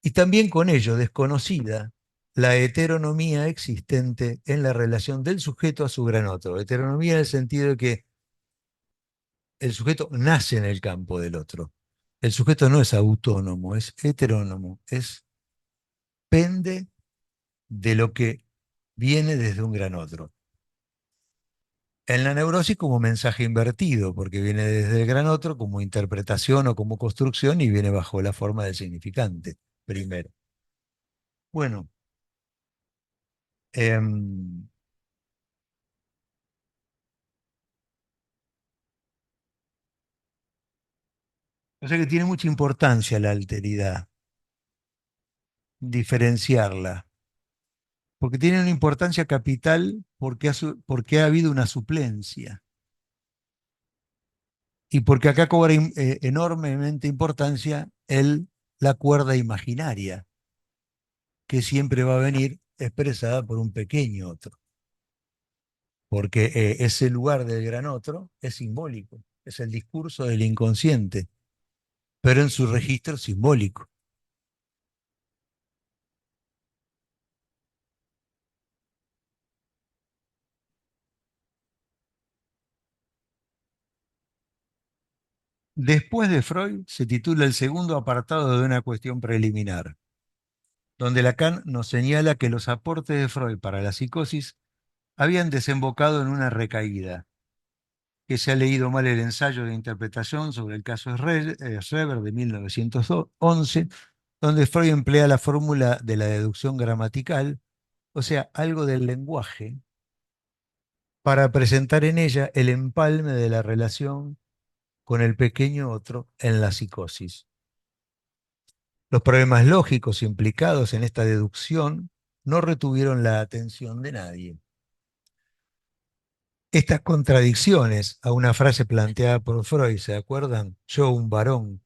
Y también con ello desconocida la heteronomía existente en la relación del sujeto a su gran otro. Heteronomía en el sentido de que el sujeto nace en el campo del otro. El sujeto no es autónomo, es heterónomo, pende de lo que viene desde un gran otro. En la neurosis como mensaje invertido, porque viene desde el gran otro como interpretación o como construcción y viene bajo la forma del significante, primero. Bueno, em, o sea que tiene mucha importancia la alteridad, diferenciarla, porque tiene una importancia capital porque ha habido una suplencia y porque acá cobra enormemente importancia la cuerda imaginaria, que siempre va a venir expresada por un pequeño otro, porque ese lugar del gran otro es simbólico, es el discurso del inconsciente, pero en su registro simbólico. Después de Freud se titula el segundo apartado de una cuestión preliminar, donde Lacan nos señala que los aportes de Freud para la psicosis habían desembocado en una recaída, que se ha leído mal el ensayo de interpretación sobre el caso Schreber de 1911, donde Freud emplea la fórmula de la deducción gramatical, o sea, algo del lenguaje, para presentar en ella el empalme de la relación con el pequeño otro en la psicosis. Los problemas lógicos implicados en esta deducción no retuvieron la atención de nadie. Estas contradicciones a una frase planteada por Freud, ¿se acuerdan? Yo, un varón,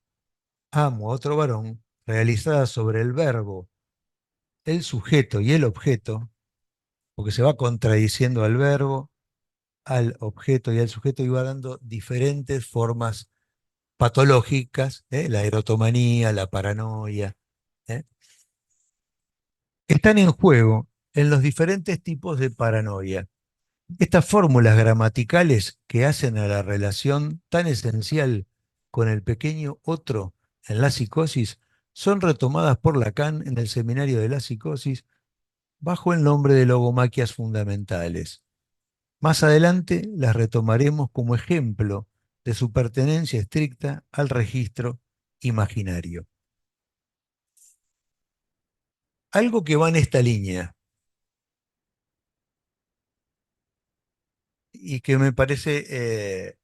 amo a otro varón, realizadas sobre el verbo, el sujeto y el objeto, porque se va contradiciendo al verbo, al objeto y al sujeto y va dando diferentes formas patológicas, la erotomanía, la paranoia, ¿eh? Están en juego en los diferentes tipos de paranoia. Estas fórmulas gramaticales que hacen a la relación tan esencial con el pequeño otro en la psicosis son retomadas por Lacan en el Seminario de la Psicosis bajo el nombre de logomaquias fundamentales. Más adelante las retomaremos como ejemplo de su pertenencia estricta al registro imaginario. Algo que va en esta línea y que me parece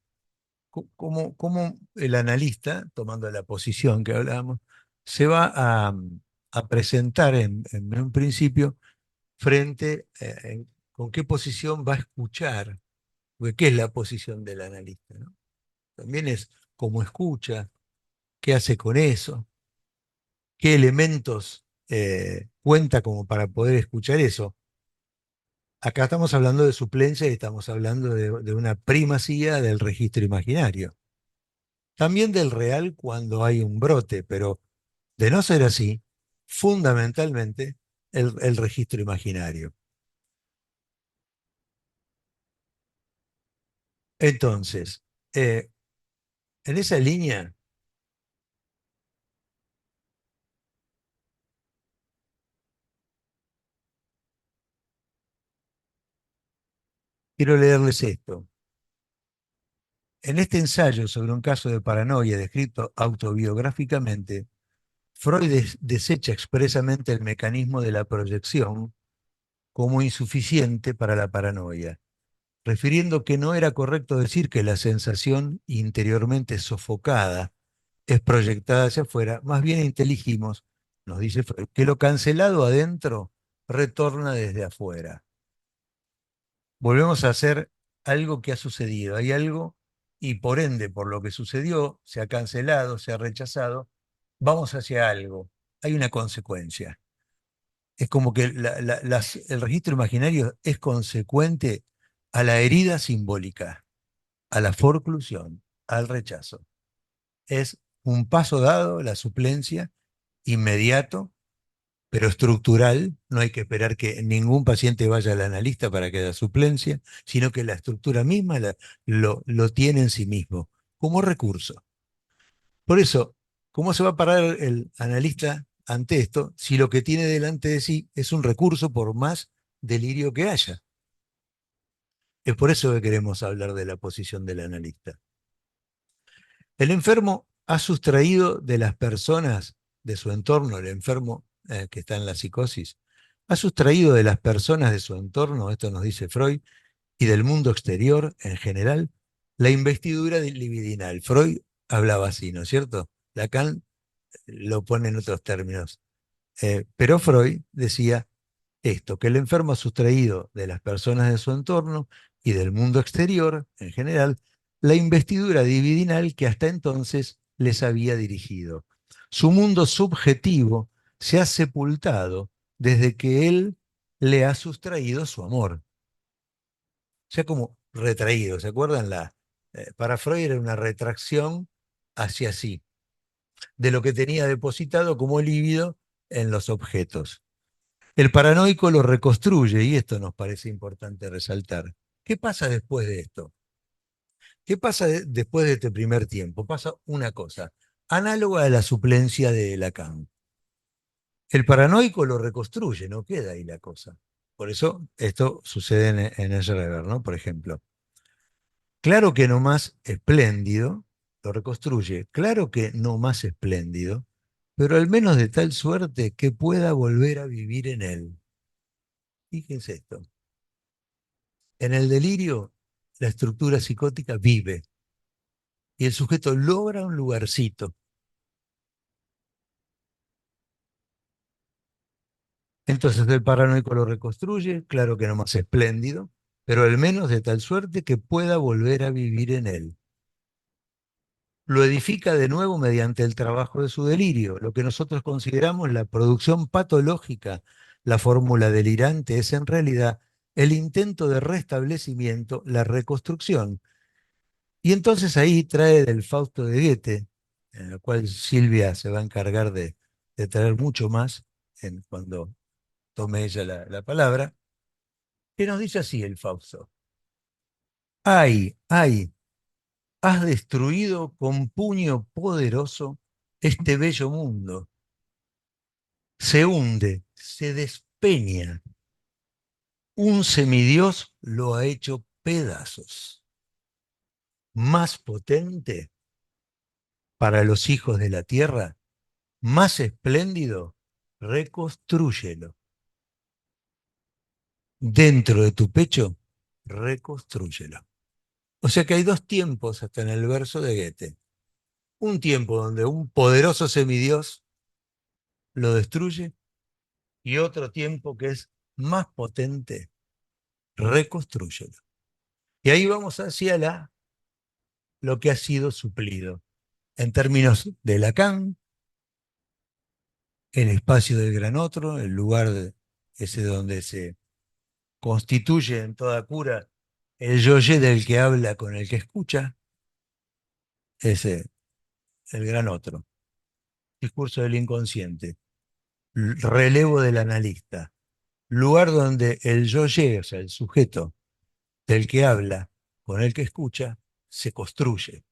cómo el analista, tomando la posición que hablábamos, se va a presentar en un principio frente con qué posición va a escuchar, porque qué es la posición del analista, ¿no? También es cómo escucha, qué hace con eso, qué elementos cuenta como para poder escuchar eso. Acá estamos hablando de suplencia y estamos hablando de una primacía del registro imaginario. También del real cuando hay un brote, pero de no ser así, fundamentalmente el registro imaginario. Entonces, eh, en esa línea, quiero leerles esto. En este ensayo sobre un caso de paranoia descrito autobiográficamente, Freud desecha expresamente el mecanismo de la proyección como insuficiente para la paranoia, refiriendo que no era correcto decir que la sensación interiormente sofocada es proyectada hacia afuera, más bien inteligimos, nos dice Freud, que lo cancelado adentro retorna desde afuera. volvemos a hacer algo que ha sucedido. Hay algo y por ende, por lo que sucedió, se ha cancelado, se ha rechazado, vamos hacia algo. Hay una consecuencia. Es como que el registro imaginario es consecuente a la herida simbólica, a la forclusión, al rechazo. Es un paso dado, la suplencia, inmediato, pero estructural. No hay que esperar que ningún paciente vaya al analista para que haya suplencia, sino que la estructura misma lo tiene en sí mismo, como recurso. Por eso, ¿cómo se va a parar el analista ante esto si lo que tiene delante de sí es un recurso por más delirio que haya? Es por eso que queremos hablar de la posición del analista. El enfermo ha sustraído de las personas de su entorno, el enfermo que está en la psicosis, ha sustraído de las personas de su entorno, esto nos dice Freud, y del mundo exterior en general, la investidura libidinal. Freud hablaba así, ¿no es cierto? Lacan lo pone en otros términos. Pero Freud decía esto, que el enfermo ha sustraído de las personas de su entorno y del mundo exterior, en general, la investidura dividinal que hasta entonces les había dirigido. Su mundo subjetivo se ha sepultado desde que él le ha sustraído su amor. Se ha como retraído, ¿se acuerdan? Para Freud era una retracción hacia sí, de lo que tenía depositado como líbido en los objetos. El paranoico lo reconstruye, y esto nos parece importante resaltar. ¿Qué pasa después de esto? ¿Qué pasa después de este primer tiempo? Pasa una cosa, análoga a la suplencia de Lacan. El paranoico lo reconstruye, no queda ahí la cosa. Por eso esto sucede en el Schreber, ¿no? Por ejemplo. Claro que no más espléndido, lo reconstruye. Claro que no más espléndido, pero al menos de tal suerte que pueda volver a vivir en él. Fíjense esto. En el delirio, la estructura psicótica vive y el sujeto logra un lugarcito. Entonces el paranoico lo reconstruye, claro que no más espléndido, pero al menos de tal suerte que pueda volver a vivir en él. Lo edifica de nuevo mediante el trabajo de su delirio, lo que nosotros consideramos la producción patológica. La fórmula delirante es en realidad el intento de restablecimiento, la reconstrucción. Y entonces ahí trae del Fausto de Goethe, en el cual Silvia se va a encargar de traer mucho más cuando tome ella la palabra, que nos dice así el Fausto. Ay, ay, has destruido con puño poderoso este bello mundo. Se hunde, se despeña. Un semidios lo ha hecho pedazos. Más potente para los hijos de la tierra, más espléndido, reconstrúyelo. Dentro de tu pecho, reconstrúyelo. O sea que hay dos tiempos hasta en el verso de Goethe. Un tiempo donde un poderoso semidios lo destruye y otro tiempo que es más potente, reconstrúyelo. Y ahí vamos hacia lo que ha sido suplido. En términos de Lacan, el espacio del gran otro, el lugar ese donde se constituye en toda cura el yo-ye del que habla con el que escucha, ese, el gran otro. Discurso del inconsciente, relevo del analista, lugar donde el yo-ye, o sea, el sujeto del que habla con el que escucha, se construye.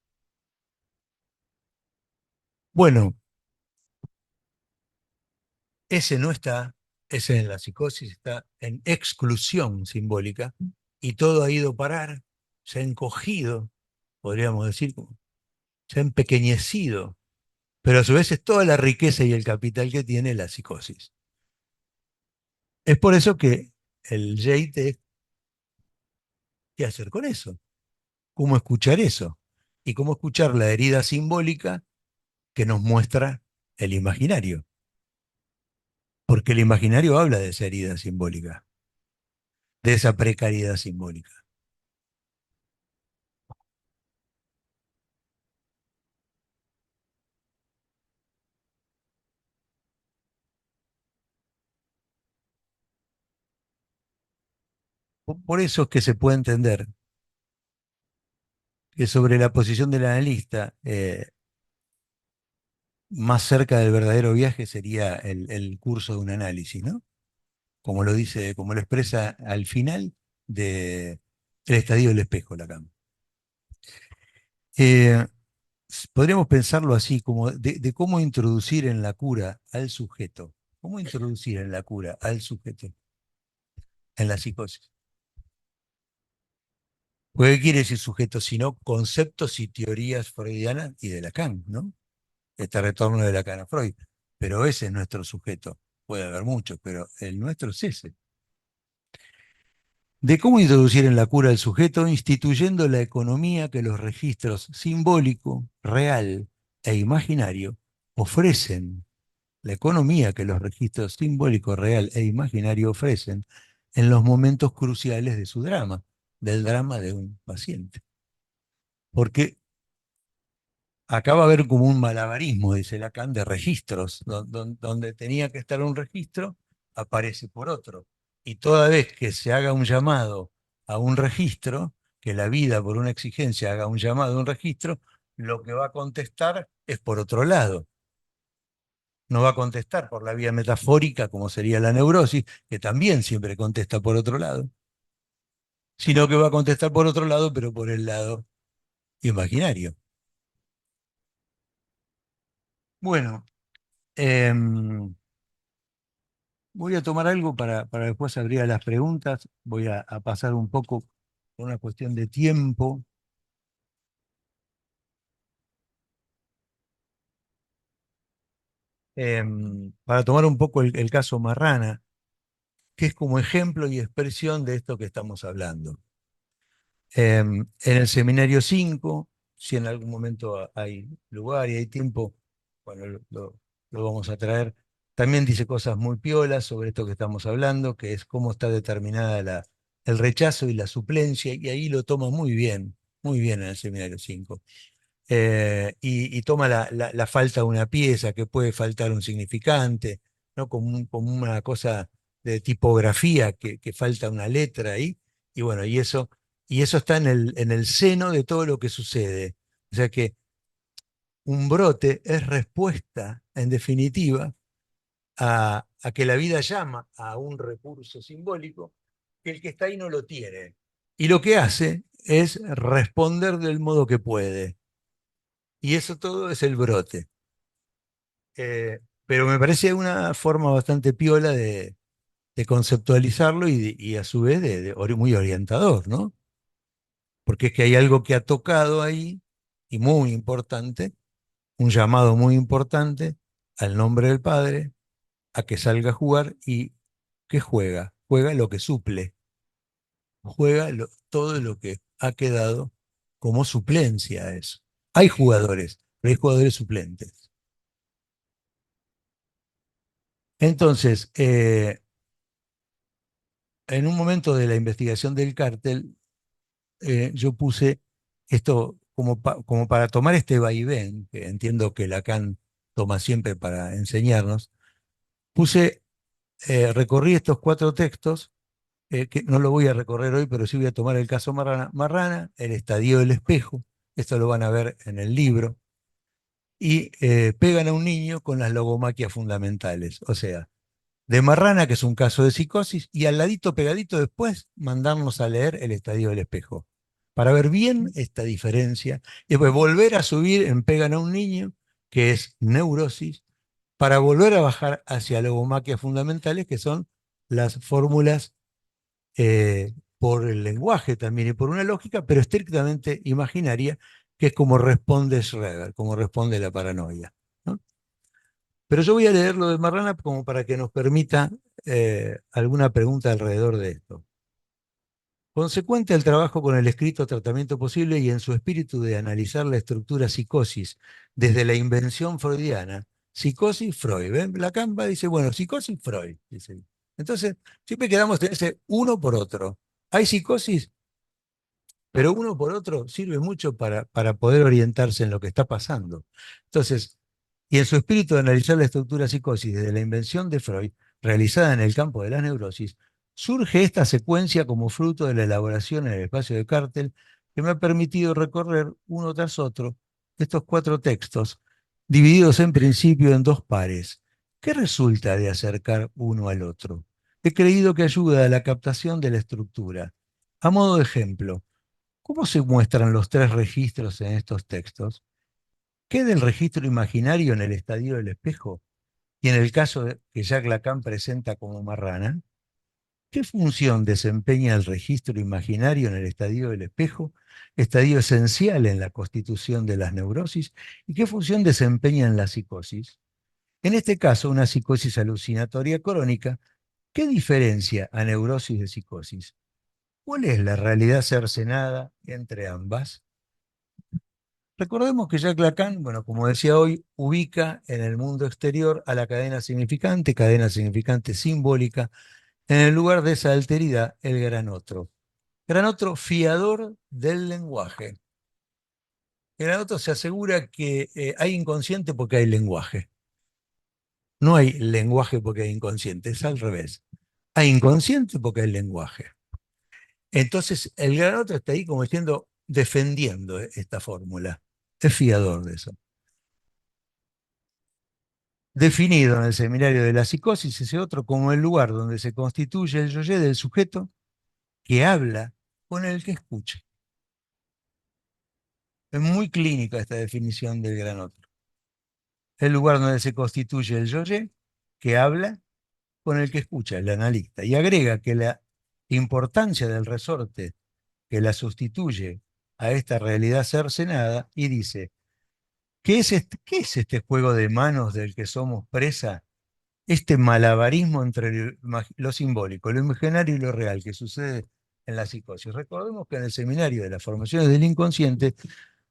Bueno, ese no está, ese en la psicosis está en exclusión simbólica y todo ha ido a parar, se ha encogido, podríamos decir, se ha empequeñecido, pero a su vez es toda la riqueza y el capital que tiene la psicosis. Es por eso que el JT es qué hacer con eso, cómo escuchar eso y cómo escuchar la herida simbólica que nos muestra el imaginario, porque el imaginario habla de esa herida simbólica. de esa precariedad simbólica. Por eso es que se puede entender que sobre la posición del analista, más cerca del verdadero viaje sería el curso de un análisis, ¿no? Como lo dice, como lo expresa al final de El estadio del espejo, Lacan. Eh, Podríamos pensarlo así, como de cómo introducir en la cura al sujeto. ¿Cómo introducir en la cura al sujeto en la psicosis? Porque ¿qué quiere decir sujeto? Sino conceptos y teorías freudianas y de Lacan, ¿no? Este retorno de Lacan a Freud. Pero ese es nuestro sujeto. Puede haber muchos, pero el nuestro es ese. De cómo introducir en la cura al sujeto, instituyendo la economía que los registros simbólico, real e imaginario ofrecen, la economía que los registros simbólico, real e imaginario ofrecen en los momentos cruciales de su drama, del drama de un paciente. Porque acá va a haber como un malabarismo, dice Lacan, de registros, donde tenía que estar un registro, aparece por otro. Y toda vez que se haga un llamado a un registro, que la vida por una exigencia haga un llamado a un registro, lo que va a contestar es por otro lado. No va a contestar por la vía metafórica, como sería la neurosis, que también siempre contesta por otro lado, sino que va a contestar por otro lado, pero por el lado imaginario. Bueno, em, voy a tomar algo para después abrir a las preguntas. Voy a pasar un poco por una cuestión de tiempo. Para tomar un poco el caso Marrana, que es como ejemplo y expresión de esto que estamos hablando. En el seminario 5, si en algún momento hay lugar y hay tiempo, bueno, lo vamos a traer. También dice cosas muy piolas sobre esto que estamos hablando, que es cómo está determinada el rechazo y la suplencia, y ahí lo toma muy bien en el seminario 5. Y toma la falta de una pieza, que puede faltar un significante, ¿no? Como una cosa de tipografía, que falta una letra ahí, y bueno, y eso está en el seno de todo lo que sucede. O sea que un brote es respuesta, en definitiva, a que la vida llama a un recurso simbólico que el que está ahí no lo tiene. Y lo que hace es responder del modo que puede. Y eso todo es el brote. Pero me parece una forma bastante piola de conceptualizarlo y a su vez muy orientador, ¿no? Porque es que hay algo que ha tocado ahí y muy importante, un llamado muy importante al nombre del Padre, a que salga a jugar y ¿qué juega? Juega lo que suple, juega todo lo que ha quedado como suplencia a eso. Hay jugadores, pero hay jugadores suplentes. Entonces, en un momento de la investigación del cártel, yo puse esto como para tomar este vaivén, que entiendo que Lacan toma siempre para enseñarnos, recorrí estos 4 textos, que no lo voy a recorrer hoy, pero sí voy a tomar el caso Marrana. Marrana, el estadio del espejo, esto lo van a ver en el libro, y pegan a un niño con las logomaquias fundamentales, o sea, de Marrana, que es un caso de psicosis, y al ladito pegadito después mandarnos a leer El estadio del espejo, para ver bien esta diferencia, y después volver a subir en Pegan a un niño, que es neurosis, para volver a bajar hacia logomaquias fundamentales, que son las fórmulas por el lenguaje también y por una lógica, pero estrictamente imaginaria, que es como responde Schreber, como responde la paranoia, ¿no? Pero yo voy a leer lo de Marrana como para que nos permita alguna pregunta alrededor de esto. Consecuente al trabajo con el escrito Tratamiento Posible y en su espíritu de analizar la estructura psicosis desde la invención freudiana, psicosis Freud. ¿Ven? Lacan dice, bueno, psicosis Freud, dice. Entonces, siempre quedamos en ese uno por otro. Hay psicosis, pero uno por otro sirve mucho para poder orientarse en lo que está pasando. Entonces, y en su espíritu de analizar la estructura psicosis desde la invención de Freud, realizada en el campo de la neurosis, surge esta secuencia como fruto de la elaboración en el espacio de Cartel, que me ha permitido recorrer uno tras otro estos 4 textos, divididos en principio en 2 pares. ¿Qué resulta de acercar uno al otro? He creído que ayuda a la captación de la estructura. A modo de ejemplo, ¿cómo se muestran los 3 registros en estos textos? ¿Qué del registro imaginario en el estadio del espejo? Y en el caso que Jacques Lacan presenta como marrana, ¿qué función desempeña el registro imaginario en el estadio del espejo, estadio esencial en la constitución de las neurosis? ¿Y qué función desempeña en la psicosis? En este caso, una psicosis alucinatoria crónica, ¿qué diferencia a neurosis de psicosis? ¿Cuál es la realidad cercenada entre ambas? Recordemos que Jacques Lacan, bueno, como decía hoy, ubica en el mundo exterior a la cadena significante simbólica, en el lugar de esa alteridad, el gran otro fiador del lenguaje. El gran otro se asegura que hay inconsciente porque hay lenguaje. No hay lenguaje porque hay inconsciente, es al revés. Hay inconsciente porque hay lenguaje. Entonces, el gran otro está ahí como diciendo, defendiendo esta fórmula. Es fiador de eso. Definido en el seminario de la psicosis, ese otro como el lugar donde se constituye el yo-yo del sujeto que habla con el que escucha. Es muy clínica esta definición del gran otro. El lugar donde se constituye el yo-yo que habla con el que escucha, el analista. Y agrega que la importancia del resorte que la sustituye a esta realidad cercenada y dice, qué es este juego de manos del que somos presa? Este malabarismo entre lo simbólico, lo imaginario y lo real que sucede en la psicosis. Recordemos que en el seminario de las formaciones del inconsciente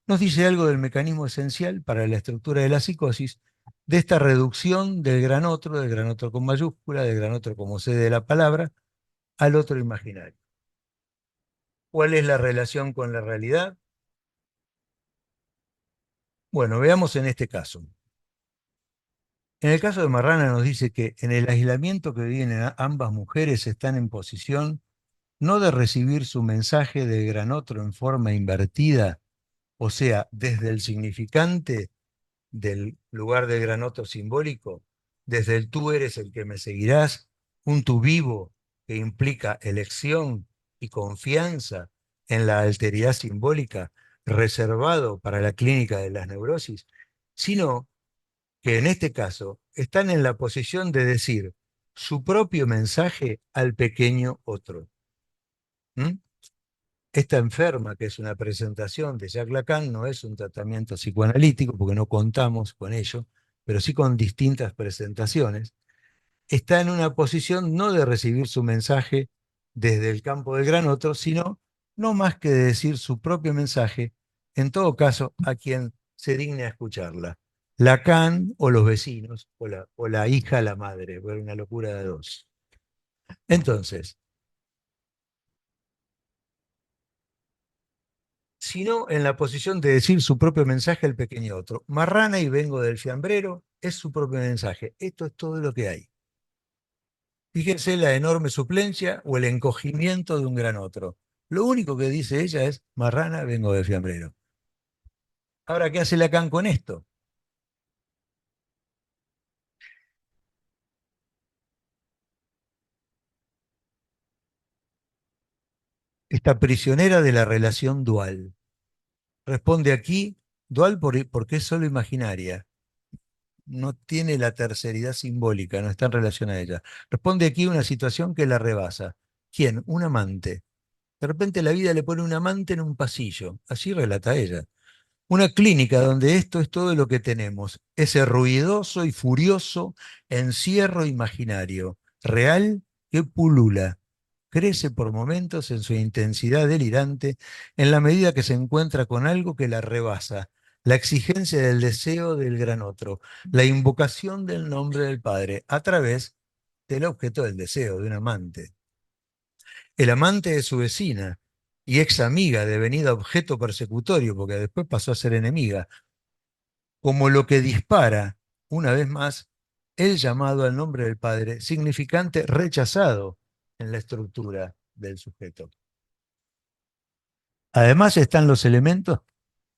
nos dice algo del mecanismo esencial para la estructura de la psicosis, de esta reducción del gran otro con mayúscula, del gran otro como sede de la palabra, al otro imaginario. ¿Cuál es la relación con la realidad? Bueno, veamos en este caso. En el caso de Marrana nos dice que en el aislamiento que viven ambas mujeres están en posición no de recibir su mensaje del gran otro en forma invertida, o sea, desde el significante del lugar del gran otro simbólico, desde el tú eres el que me seguirás, un tú vivo que implica elección y confianza en la alteridad simbólica, reservado para la clínica de las neurosis, sino que en este caso están en la posición de decir su propio mensaje al pequeño otro. ¿Mm? Esta enferma, que es una presentación de Jacques Lacan, no es un tratamiento psicoanalítico, porque no contamos con ello, pero sí con distintas presentaciones, está en una posición no de recibir su mensaje desde el campo del gran otro, sino no más que de decir su propio mensaje, en todo caso, a quien se digne a escucharla. Lacan o los vecinos, o la hija, la madre, fue una locura de dos. Entonces, sino en la posición de decir su propio mensaje al pequeño otro. Marrana y vengo del fiambrero es su propio mensaje. Esto es todo lo que hay. Fíjense la enorme suplencia o el encogimiento de un gran otro. Lo único que dice ella es, Marrana, vengo del fiambrero. Ahora, ¿qué hace Lacan con esto? Esta prisionera de la relación dual. Responde aquí, dual porque es solo imaginaria. No tiene la terceridad simbólica, no está en relación a ella. Responde aquí una situación que la rebasa. ¿Quién? Un amante. De repente la vida le pone un amante en un pasillo. Así relata ella. Una clínica donde esto es todo lo que tenemos. Ese ruidoso y furioso encierro imaginario, real, que pulula. Crece por momentos en su intensidad delirante en la medida que se encuentra con algo que la rebasa. La exigencia del deseo del gran otro, la invocación del nombre del Padre a través el objeto del deseo de un amante. El amante es su vecina y ex amiga, devenida objeto persecutorio, porque después pasó a ser enemiga, como lo que dispara, una vez más, el llamado al nombre del Padre, significante rechazado en la estructura del sujeto. Además están los elementos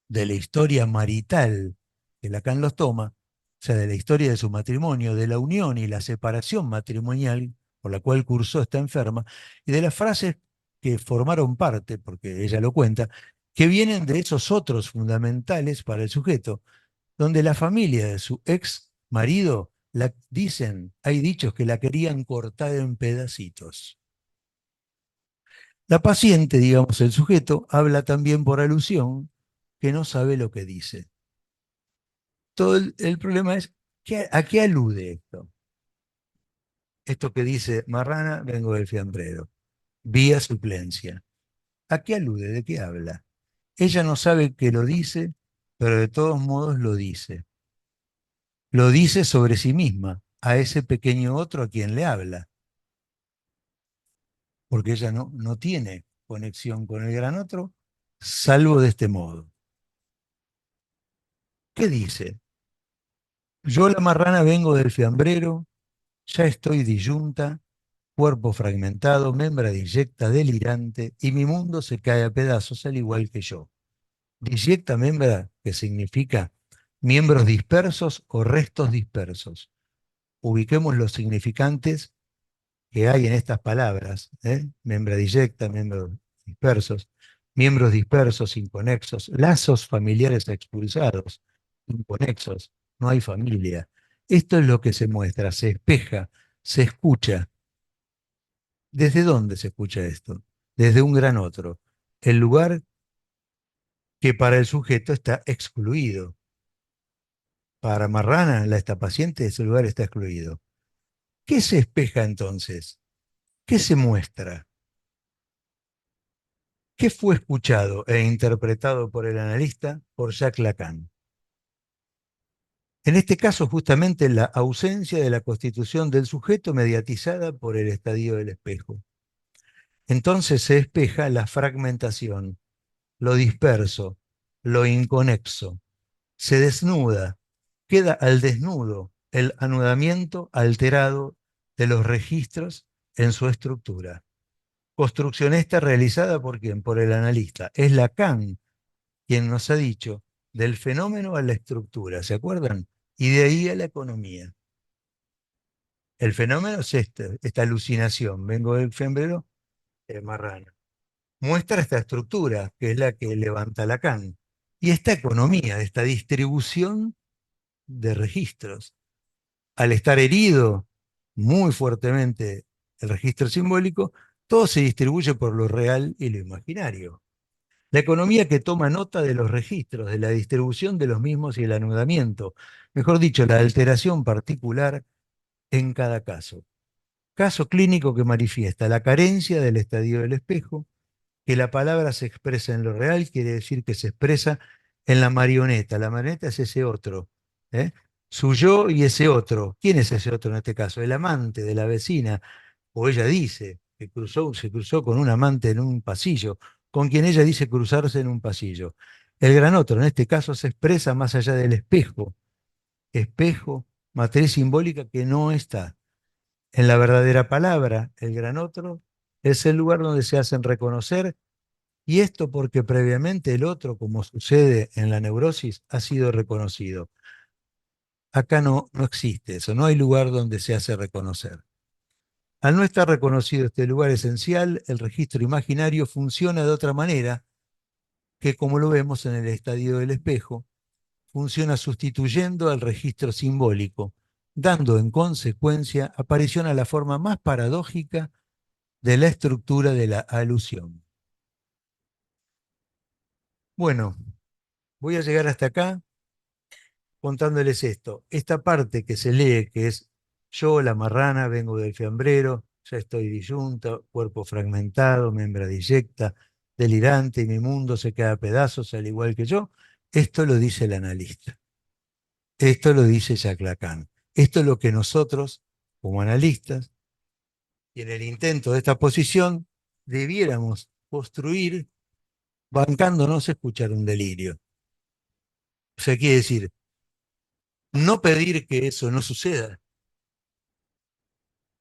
de la historia marital, que Lacan los toma, o sea, de la historia de su matrimonio, de la unión y la separación matrimonial por la cual cursó esta enferma, y de las frases que formaron parte, porque ella lo cuenta, que vienen de esos otros fundamentales para el sujeto, donde la familia de su ex marido dicen, hay dichos que la querían cortar en pedacitos. La paciente, digamos el sujeto, habla también por alusión que no sabe lo que dice. Todo el problema es, ¿a qué alude esto? Esto que dice Marrana, vengo del fiambrero, vía suplencia. ¿A qué alude? ¿De qué habla? Ella no sabe que lo dice, pero de todos modos lo dice. Lo dice sobre sí misma, a ese pequeño otro a quien le habla, porque ella no tiene conexión con el gran otro, salvo de este modo. ¿Qué dice? Yo la marrana vengo del fiambrero, ya estoy disyunta, cuerpo fragmentado, membra disyecta, delirante, y mi mundo se cae a pedazos al igual que yo. Disyecta membra, que significa miembros dispersos o restos dispersos. Ubiquemos los significantes que hay en estas palabras, membra disyecta, miembros dispersos, inconexos, lazos familiares expulsados, inconexos, no hay familia. Esto es lo que se muestra, se espeja, se escucha. ¿Desde dónde se escucha esto? Desde un gran otro, el lugar que para el sujeto está excluido. Para Marrana, esta paciente, ese lugar está excluido. ¿Qué se espeja entonces? ¿Qué se muestra? ¿Qué fue escuchado e interpretado por el analista, por Jacques Lacan? En este caso, justamente la ausencia de la constitución del sujeto mediatizada por el estadio del espejo. Entonces se espeja la fragmentación, lo disperso, lo inconexo. Se desnuda, queda al desnudo el anudamiento alterado de los registros en su estructura. Construcción esta realizada por quién? Por el analista. Es Lacan quien nos ha dicho del fenómeno a la estructura, ¿se acuerdan? Y de ahí a la economía. El fenómeno es esta alucinación, vengo del fiambrero, Marrano. Muestra esta estructura, que es la que levanta Lacan. Y esta economía, esta distribución de registros. Al estar herido muy fuertemente el registro simbólico, todo se distribuye por lo real y lo imaginario. La economía que toma nota de los registros, de la distribución de los mismos y el anudamiento, mejor dicho, la alteración particular en cada caso. Caso clínico que manifiesta la carencia del estadio del espejo, que la palabra se expresa en lo real, quiere decir que se expresa en la marioneta. La marioneta es ese otro, ¿eh? Su yo y ese otro. ¿Quién es ese otro en este caso? El amante de la vecina, o ella dice que se cruzó con un amante en un pasillo, con quien ella dice cruzarse en un pasillo. El gran otro, en este caso, se expresa más allá del espejo. Espejo, matriz simbólica que no está. En la verdadera palabra, el gran otro es el lugar donde se hacen reconocer, y esto porque previamente el otro, como sucede en la neurosis, ha sido reconocido. Acá no existe eso, no hay lugar donde se hace reconocer. Al no estar reconocido este lugar esencial, el registro imaginario funciona de otra manera, que como lo vemos en el estadio del espejo, funciona sustituyendo al registro simbólico, dando en consecuencia aparición a la forma más paradójica de la estructura de la alusión. Bueno, voy a llegar hasta acá contándoles esto. Esta parte que se lee, que es yo, la marrana, vengo del fiambrero, ya estoy disyunta, cuerpo fragmentado, membra disyecta, delirante, y mi mundo se queda a pedazos al igual que yo, esto lo dice el analista. Esto lo dice Jacques Lacan. Esto es lo que nosotros, como analistas, Y en el intento de esta posición, debiéramos construir bancándonos escuchar un delirio. O sea, quiere decir, no pedir que eso no suceda,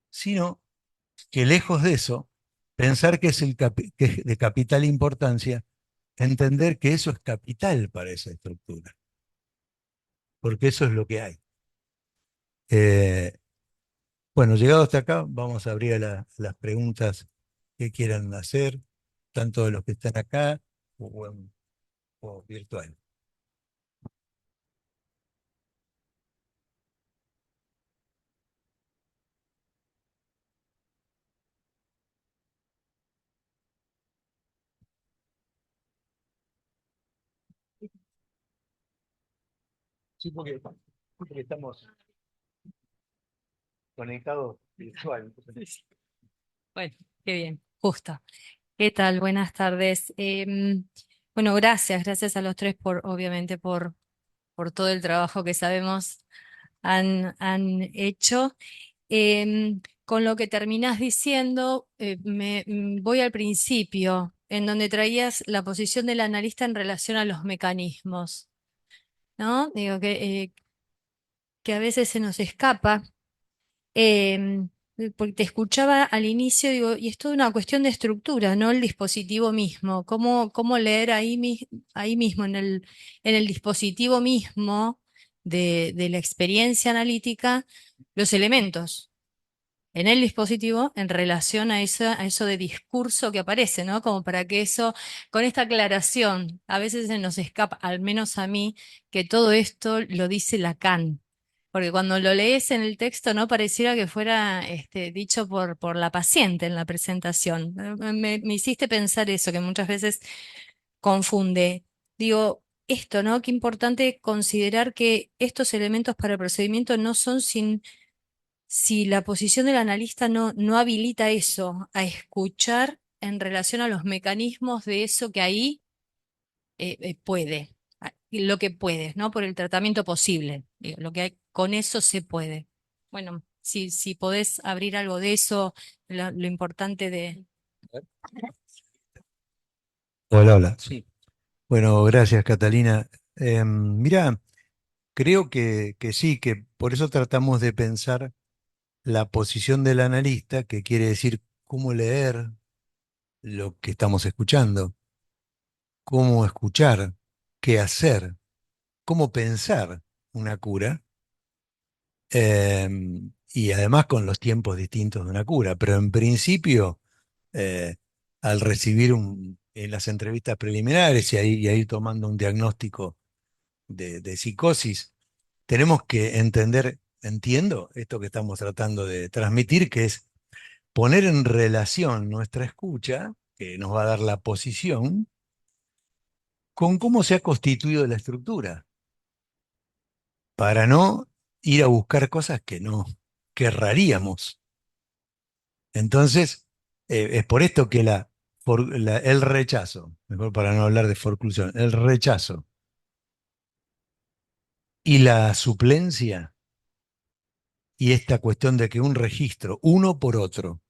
sino que lejos de eso, pensar que que es de capital importancia, entender que eso es capital para esa estructura, porque eso es lo que hay. Eh, bueno, llegado hasta acá, vamos a abrir a las preguntas que quieran hacer, tanto de los que están acá o virtual. Sí, porque estamos conectados virtual. Bueno, qué bien, justo. ¿Qué tal? Buenas tardes. Bueno, gracias a los tres obviamente, por todo el trabajo que sabemos han hecho. Con lo que terminás diciendo, voy al principio, en donde traías la posición del analista en relación a los mecanismos, ¿no? Digo que a veces se nos escapa. Em, Porque te escuchaba al inicio, digo, y es toda una cuestión de estructura, no el dispositivo mismo. ¿Cómo leer ahí mismo, en el dispositivo mismo de la experiencia analítica, los elementos en el dispositivo en relación a eso de discurso que aparece, ¿no? Como para que eso, con esta aclaración, a veces se nos escapa, al menos a mí, que todo esto lo dice Lacan. Porque cuando lo lees en el texto, no pareciera que fuera dicho por la paciente en la presentación. Me hiciste pensar eso, que muchas veces confunde. Digo, esto, ¿no? Qué importante considerar que estos elementos para el procedimiento no son sin, si la posición del analista no habilita eso, a escuchar en relación a los mecanismos de eso que ahí puede, lo que puede, ¿no? Por el tratamiento posible. Digo, lo que hay, con eso se puede. Bueno, si podés abrir algo de eso, lo importante de... Hola, hola. Sí. Bueno, gracias, Catalina. Mira, creo que sí, que por eso tratamos de pensar la posición del analista, que quiere decir cómo leer lo que estamos escuchando, cómo escuchar, qué hacer, cómo pensar una cura, y además con los tiempos distintos de una cura. Pero en principio, eh, al recibir en las entrevistas preliminares y ahí tomando un diagnóstico de psicosis, tenemos que entender, entiendo esto que estamos tratando de transmitir, que es poner en relación nuestra escucha, que nos va a dar la posición, con cómo se ha constituido la estructura, para no ir a buscar cosas que no querraríamos. Entonces, es por esto que el rechazo, mejor para no hablar de forclusión, el rechazo y la suplencia y esta cuestión de que un registro, uno por otro,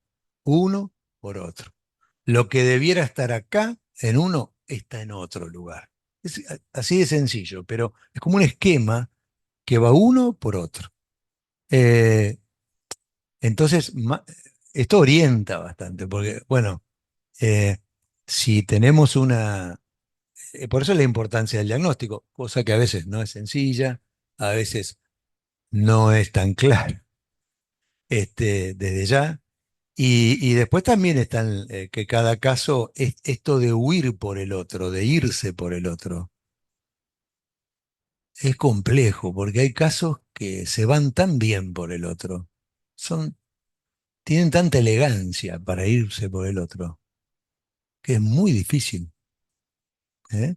lo que debiera estar acá en uno está en otro lugar. Es así de sencillo, pero es como un esquema que va uno por otro. Eh, entonces, esto orienta bastante, porque, bueno, eh, si tenemos por eso la importancia del diagnóstico, cosa que a veces no es sencilla, a veces no es tan clara, desde ya. Y después también están que cada caso es esto de huir por el otro, de irse por el otro. Es complejo porque hay casos que se van tan bien por el otro. Son, tienen tanta elegancia para irse por el otro, que es muy difícil. ¿Eh?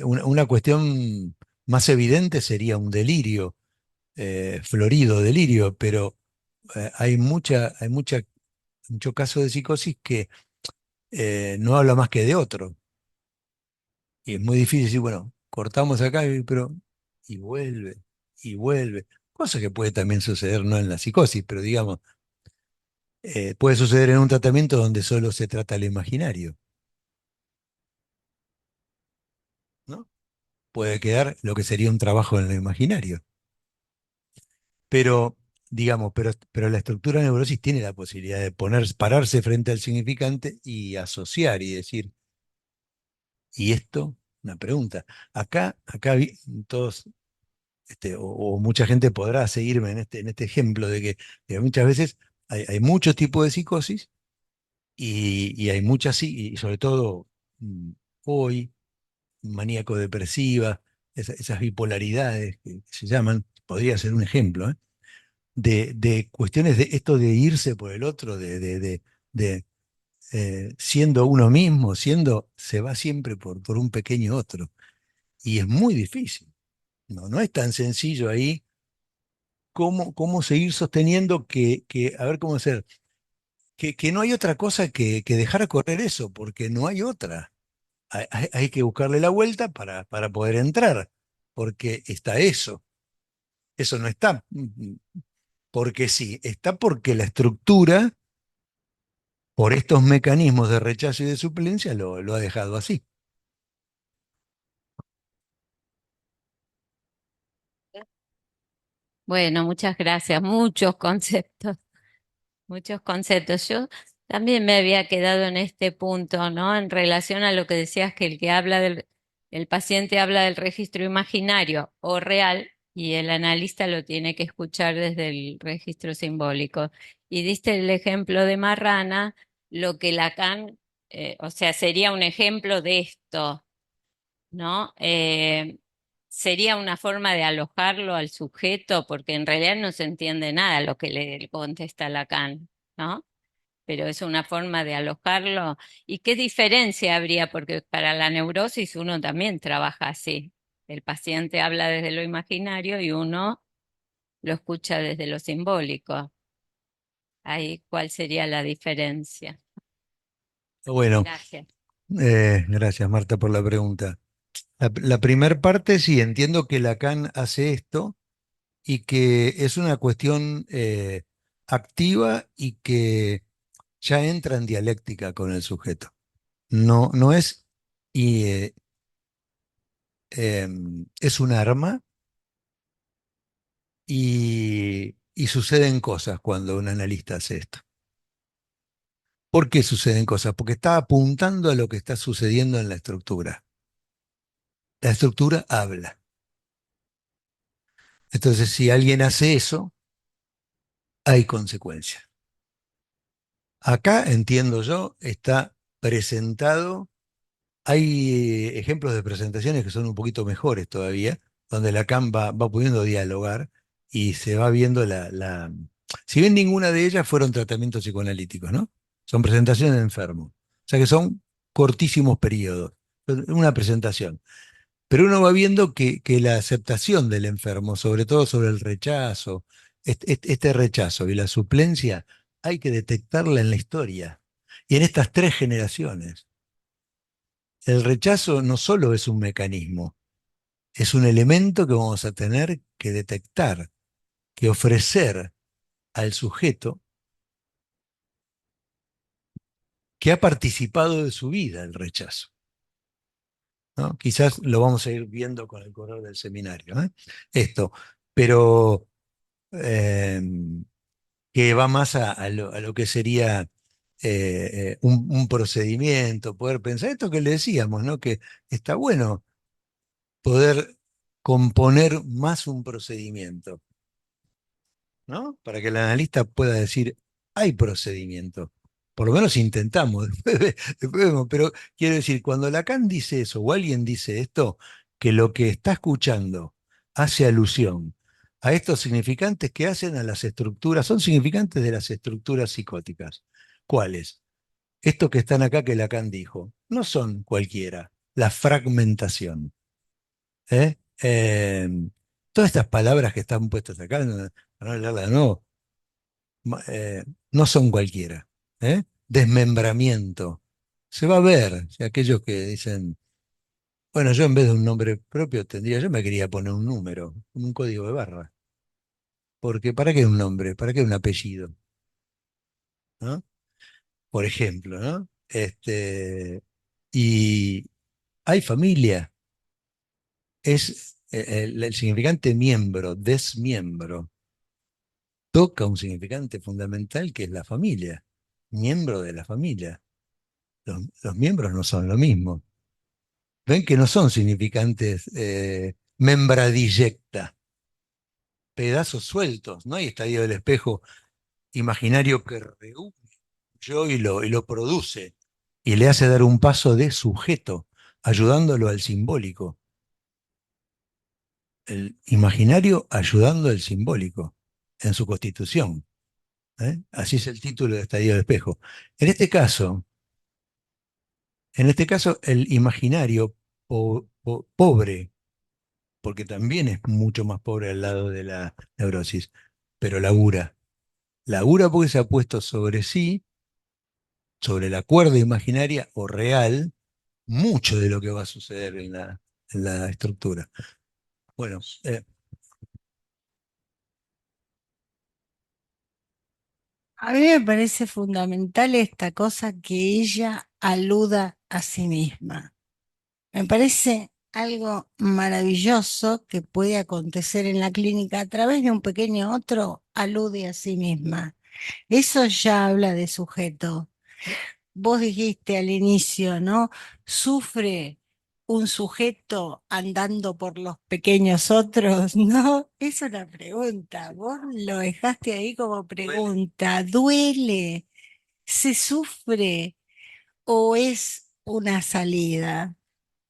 Una cuestión más evidente sería un delirio, florido delirio, pero mucho caso de psicosis que no habla más que de otro. Y es muy difícil decir, bueno, cortamos acá, pero y vuelve, y vuelve. Cosa que puede también suceder no en la psicosis, pero digamos, puede suceder en un tratamiento donde solo se trata el imaginario, ¿no? Puede quedar lo que sería un trabajo en el imaginario. Pero, digamos, pero la estructura de neurosis tiene la posibilidad de pararse frente al significante y asociar y decir, ¿y esto? Una pregunta. Todos, o mucha gente podrá seguirme en este ejemplo de que muchas veces hay muchos tipos de psicosis y hay muchas, y sobre todo mm, hoy, maníaco-depresiva, esas bipolaridades que se llaman, podría ser un ejemplo, ¿eh? De cuestiones de esto de irse por el otro, de, siendo uno mismo, se va siempre por un pequeño otro. Y es muy difícil. No es tan sencillo ahí cómo seguir sosteniendo a ver cómo hacer, que no hay otra cosa que dejar correr eso, porque no hay otra. Hay que buscarle la vuelta para poder entrar, porque está eso. Eso no está porque sí, está porque la estructura, por estos mecanismos de rechazo y de suplencia, lo ha dejado así. Bueno, muchas gracias. Muchos conceptos, muchos conceptos. Yo también me había quedado en este punto, ¿no? En relación a lo que decías que el paciente habla del registro imaginario o real y el analista lo tiene que escuchar desde el registro simbólico. Y diste el ejemplo de Marrana, lo que Lacan, o sea, sería un ejemplo de esto, ¿no? Sería una forma de alojarlo al sujeto, porque en realidad no se entiende nada lo que le contesta Lacan, ¿no? Pero es una forma de alojarlo. ¿Y qué diferencia habría? Porque para la neurosis uno también trabaja así. El paciente habla desde lo imaginario y uno lo escucha desde lo simbólico. Ahí, ¿cuál sería la diferencia? Bueno, Gracias. gracias Marta por la pregunta. La primer parte sí, entiendo que Lacan hace esto y que es una cuestión activa y que ya entra en dialéctica con el sujeto. No es, y, es un arma y suceden cosas cuando un analista hace esto. ¿Por qué suceden cosas? Porque está apuntando a lo que está sucediendo en la estructura. La estructura habla. Entonces, si alguien hace eso, hay consecuencias. Acá, entiendo yo, está presentado. Hay ejemplos de presentaciones que son un poquito mejores todavía, donde Lacan va pudiendo dialogar y se va viendo Si bien ninguna de ellas fueron tratamientos psicoanalíticos, ¿no? Son presentaciones de enfermos. O sea que son cortísimos periodos. Una presentación. Pero uno va viendo que la aceptación del enfermo, sobre todo sobre el rechazo, este rechazo y la suplencia, hay que detectarla en la historia. Y en estas tres generaciones. El rechazo no solo es un mecanismo, es un elemento que vamos a tener que detectar, que ofrecer al sujeto que ha participado de su vida el rechazo, ¿no? Quizás lo vamos a ir viendo con el correr del seminario, ¿eh? Esto, pero eh, que va más a lo que sería un procedimiento, poder pensar esto que le decíamos, ¿no? Que está bueno poder componer más un procedimiento, ¿no? Para que el analista pueda decir, hay procedimiento. Por lo menos intentamos, después vemos, pero quiero decir, cuando Lacan dice eso o alguien dice esto, que lo que está escuchando hace alusión a estos significantes que hacen a las estructuras, son significantes de las estructuras psicóticas. ¿Cuáles? Estos que están acá que Lacan dijo, no son cualquiera, la fragmentación. ¿Eh? Todas estas palabras que están puestas acá, para no leerlas de nuevo, no son cualquiera. ¿Eh? Desmembramiento. Se va a ver, si aquellos que dicen, bueno, yo en vez de un nombre propio yo me quería poner un número, un código de barra. Porque ¿para qué un nombre? ¿Para qué un apellido? ¿no? Por ejemplo, ¿no? Y hay familia, es el significante miembro, desmiembro, toca un significante fundamental que es la familia, miembro de la familia. Los miembros no son lo mismo. Ven que no son significantes membradillecta, pedazos sueltos, no hay estadio del espejo imaginario que reúne yo y lo produce y le hace dar un paso de sujeto, ayudándolo al simbólico. El imaginario ayudando al simbólico en su constitución. ¿Eh? Así es el título de Estadio del Espejo. En este caso, en este caso el imaginario pobre, porque también es mucho más pobre al lado de la neurosis, pero labura. Labura porque se ha puesto sobre sí, sobre la cuerda imaginaria o real, mucho de lo que va a suceder en la estructura. Bueno, A mí me parece fundamental esta cosa que ella aluda a sí misma. Me parece algo maravilloso que puede acontecer en la clínica a través de un pequeño otro, alude a sí misma. Eso ya habla de sujeto. Vos dijiste al inicio, ¿no? ¿Sufre un sujeto andando por los pequeños otros? ¿No? Es una pregunta. Vos lo dejaste ahí como pregunta. ¿Duele? ¿Se sufre? ¿O es una salida?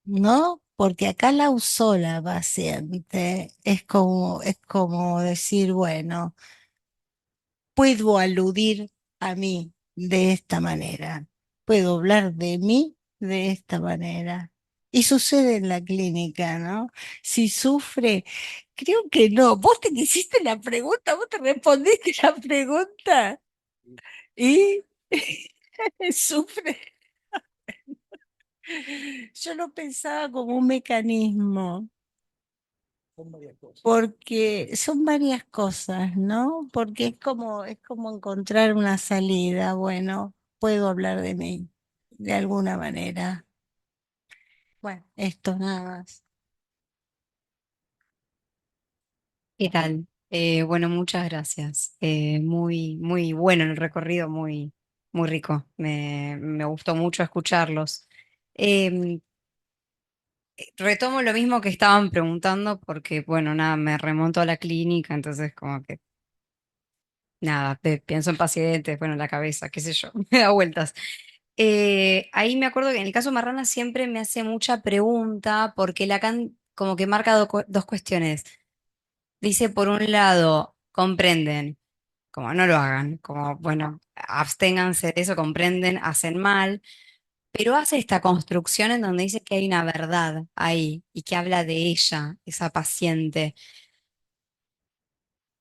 ¿No? Porque acá la usó la paciente. Es como decir, bueno, puedo aludir a mí de esta manera, puedo hablar de mí de esta manera. Y sucede en la clínica, ¿no? Si sufre, creo que no. Vos te hiciste la pregunta, vos te respondiste la pregunta y sufre. Yo lo pensaba como un mecanismo. son varias cosas. Porque son varias cosas, ¿no? Porque es como encontrar una salida. Bueno, puedo hablar de mí, de alguna manera. Bueno, esto nada más. ¿Qué tal? Bueno, muchas gracias. Muy, muy bueno el recorrido, muy, muy rico. Me gustó mucho escucharlos. Em, Retomo lo mismo que estaban preguntando porque, bueno, nada, me remonto a la clínica, entonces como que, nada, pienso en pacientes, bueno, en la cabeza, qué sé yo, me da vueltas. Ahí me acuerdo que en el caso Marrana siempre me hace mucha pregunta porque Lacan como que marca dos cuestiones. Dice, por un lado, comprenden, como no lo hagan, como, bueno, absténganse de eso, comprenden, hacen mal, pero hace esta construcción en donde dice que hay una verdad ahí y que habla de ella, esa paciente.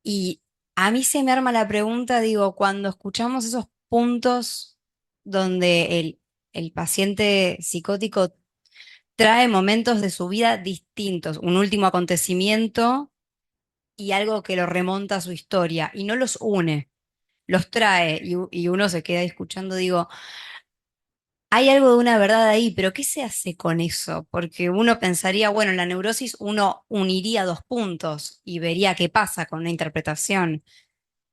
Y a mí se me arma la pregunta, digo, cuando escuchamos esos puntos donde el paciente psicótico trae momentos de su vida distintos, un último acontecimiento y algo que lo remonta a su historia y no los une, los trae y uno se queda ahí escuchando, digo, hay algo de una verdad ahí, pero ¿qué se hace con eso? Porque uno pensaría, bueno, en la neurosis uno uniría dos puntos y vería qué pasa con una interpretación.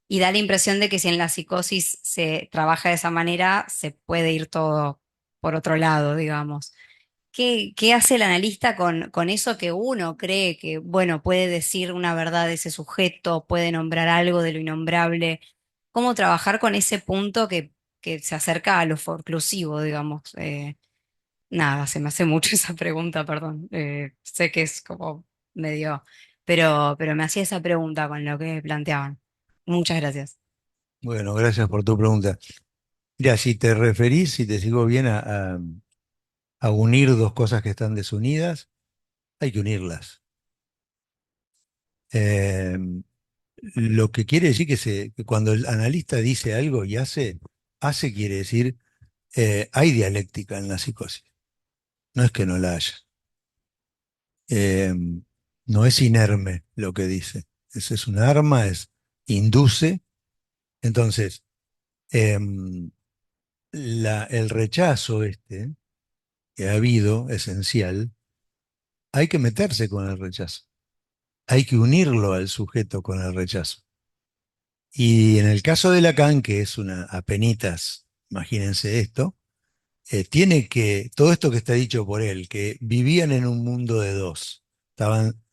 Y da la impresión de que si en la psicosis se trabaja de esa manera, se puede ir todo por otro lado, digamos. ¿Qué hace el analista con eso que uno cree que, bueno, puede decir una verdad de ese sujeto, puede nombrar algo de lo innombrable? ¿Cómo trabajar con ese punto que se acerca a lo forclusivo, digamos? Nada, se me hace mucho esa pregunta, perdón. Sé que es como medio, pero me hacía esa pregunta con lo que planteaban. Muchas gracias. Bueno, gracias por tu pregunta. Ya, si te referís, si te sigo bien, a unir dos cosas que están desunidas, hay que unirlas. Eh, lo que quiere decir que cuando el analista dice algo y hace quiere decir, hay dialéctica en la psicosis. No es que no la haya. Eh, no es inerme lo que dice. Es un arma, induce. Entonces, Em, el rechazo que ha habido, esencial, hay que meterse con el rechazo, hay que unirlo al sujeto con el rechazo. Y en el caso de Lacan, que es una apenitas, imagínense esto, tiene que, todo esto que está dicho por él, que vivían en un mundo de dos, estaban,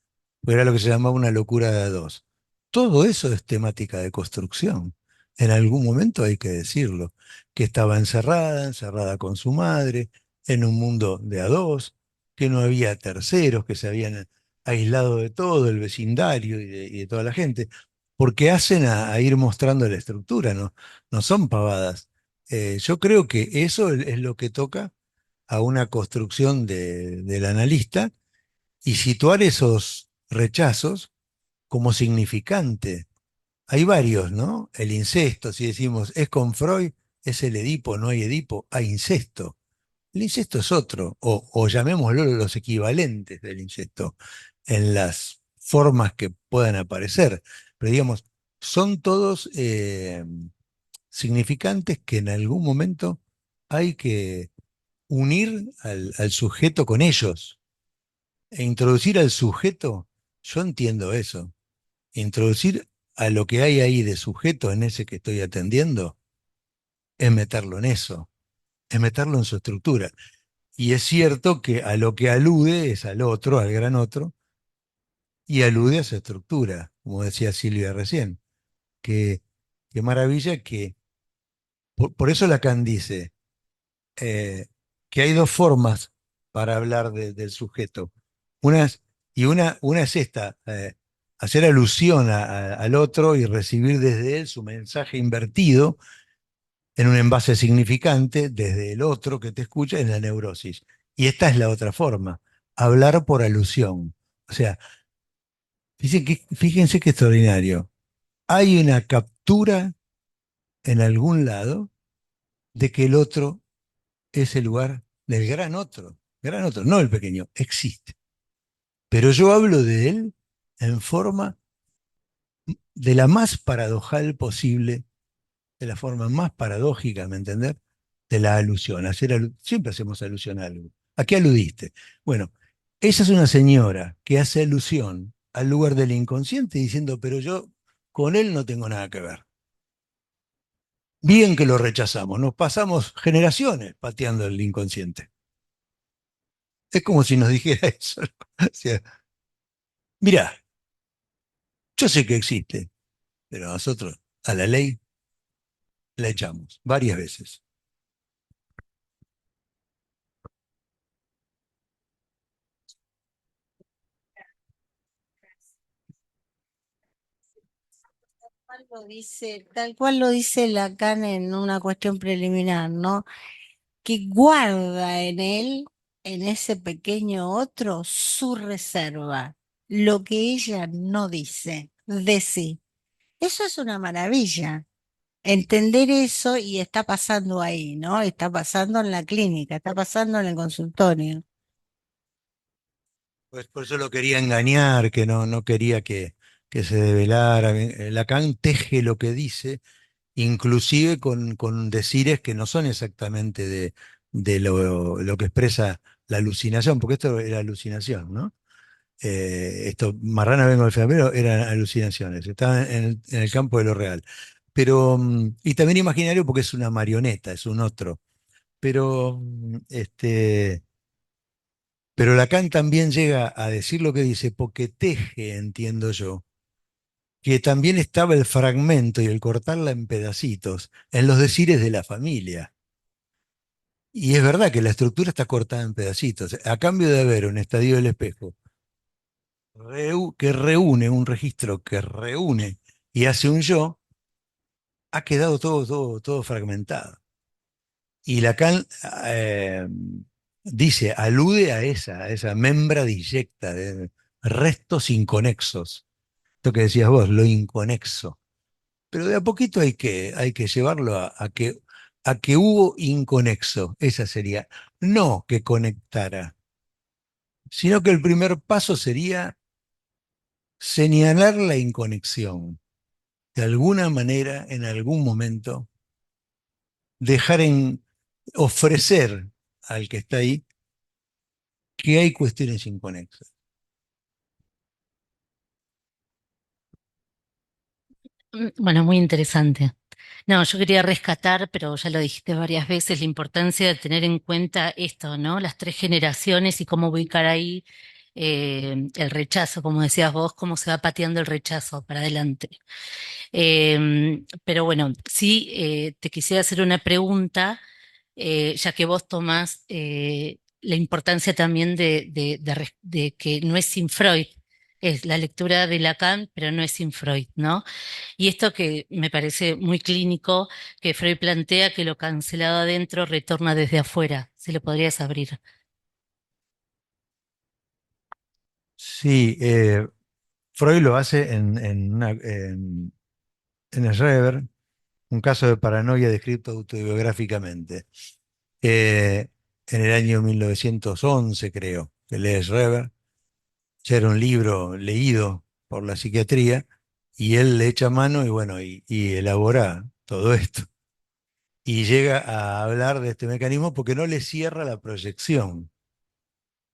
era lo que se llamaba una locura de dos. Todo eso es temática de construcción. En algún momento hay que decirlo, que estaba encerrada con su madre, en un mundo de a dos, que no había terceros, que se habían aislado de todo el vecindario y de toda la gente, porque hacen a ir mostrando la estructura, ¿no? No son pavadas. Yo creo que eso es lo que toca a una construcción del analista y situar esos rechazos como significante. Hay varios, ¿no? El incesto, si decimos, es con Freud, es el Edipo, no hay Edipo, hay incesto. El incesto es otro, o llamémoslo los equivalentes del incesto, en las formas que puedan aparecer. Pero digamos, son todos significantes que en algún momento hay que unir al sujeto con ellos. E introducir al sujeto, yo entiendo eso. Introducir a lo que hay ahí de sujeto en ese que estoy atendiendo, es meterlo en eso, es meterlo en su estructura. Y es cierto que a lo que alude es al otro, al gran otro, y alude a su estructura, como decía Silvia recién. Que, qué maravilla que, por eso Lacan dice, eh, que hay dos formas para hablar del sujeto. Una es, una es esta, hacer alusión al otro y recibir desde él su mensaje invertido en un envase significante desde el otro que te escucha en la neurosis. Y esta es la otra forma, hablar por alusión. O sea, fíjense qué extraordinario. Hay una captura en algún lado de que el otro es el lugar del gran otro, no el pequeño, existe. Pero yo hablo de él en forma de la más paradojal posible, de la forma más paradójica, ¿me entendés? De la alusión. Siempre hacemos alusión a algo. ¿A qué aludiste? Bueno, esa es una señora que hace alusión al lugar del inconsciente diciendo, pero yo con él no tengo nada que ver. Bien que lo rechazamos, nos pasamos generaciones pateando el inconsciente. Es como si nos dijera eso, ¿no? O sea, mirá, yo sé que existe, pero nosotros a la ley la echamos varias veces. Tal cual lo dice Lacan en una cuestión preliminar, ¿no? Que guarda en él, en ese pequeño otro, su reserva, lo que ella no dice de sí. Eso es una maravilla. Entender eso y está pasando ahí, ¿no? Está pasando en la clínica, está pasando en el consultorio. Pues por eso lo quería engañar, que no quería que se develara. Lacan teje lo que dice, inclusive con decires que no son exactamente de lo que expresa la alucinación, porque esto era alucinación, ¿no? Esto, Marrana Vengo del Flamero eran alucinaciones, estaban en el campo de lo real. Pero, y también imaginario porque es una marioneta, es un otro. Pero, pero Lacan también llega a decir lo que dice, porque teje, entiendo yo, que también estaba el fragmento y el cortarla en pedacitos en los decires de la familia. Y es verdad que la estructura está cortada en pedacitos. A cambio de haber un estadio del espejo que reúne, un registro que reúne y hace un yo, ha quedado todo fragmentado. Y Lacan dice, alude a esa membra disecta de restos inconexos. Esto que decías vos, lo inconexo. Pero de a poquito hay que llevarlo a que hubo inconexo. Esa sería, no que conectara, sino que el primer paso sería señalar la inconexión. De alguna manera, en algún momento, dejar ofrecer al que está ahí que hay cuestiones inconexas. Bueno, muy interesante. No, yo quería rescatar, pero ya lo dijiste varias veces, la importancia de tener en cuenta esto, ¿no? Las tres generaciones y cómo ubicar ahí el rechazo, como decías vos, cómo se va pateando el rechazo para adelante. Pero bueno, sí, te quisiera hacer una pregunta, ya que vos tomás la importancia también de que no es sin Freud, es la lectura de Lacan, pero no es sin Freud, ¿no? Y esto que me parece muy clínico, que Freud plantea que lo cancelado adentro retorna desde afuera. ¿Se lo podrías abrir? Sí, Freud lo hace en el Rever, un caso de paranoia descrito autobiográficamente. Eh, en el año 1911, creo, que lee Schreber. Ya era un libro leído por la psiquiatría y él le echa mano y bueno, y elabora todo esto. Y llega a hablar de este mecanismo porque no le cierra la proyección.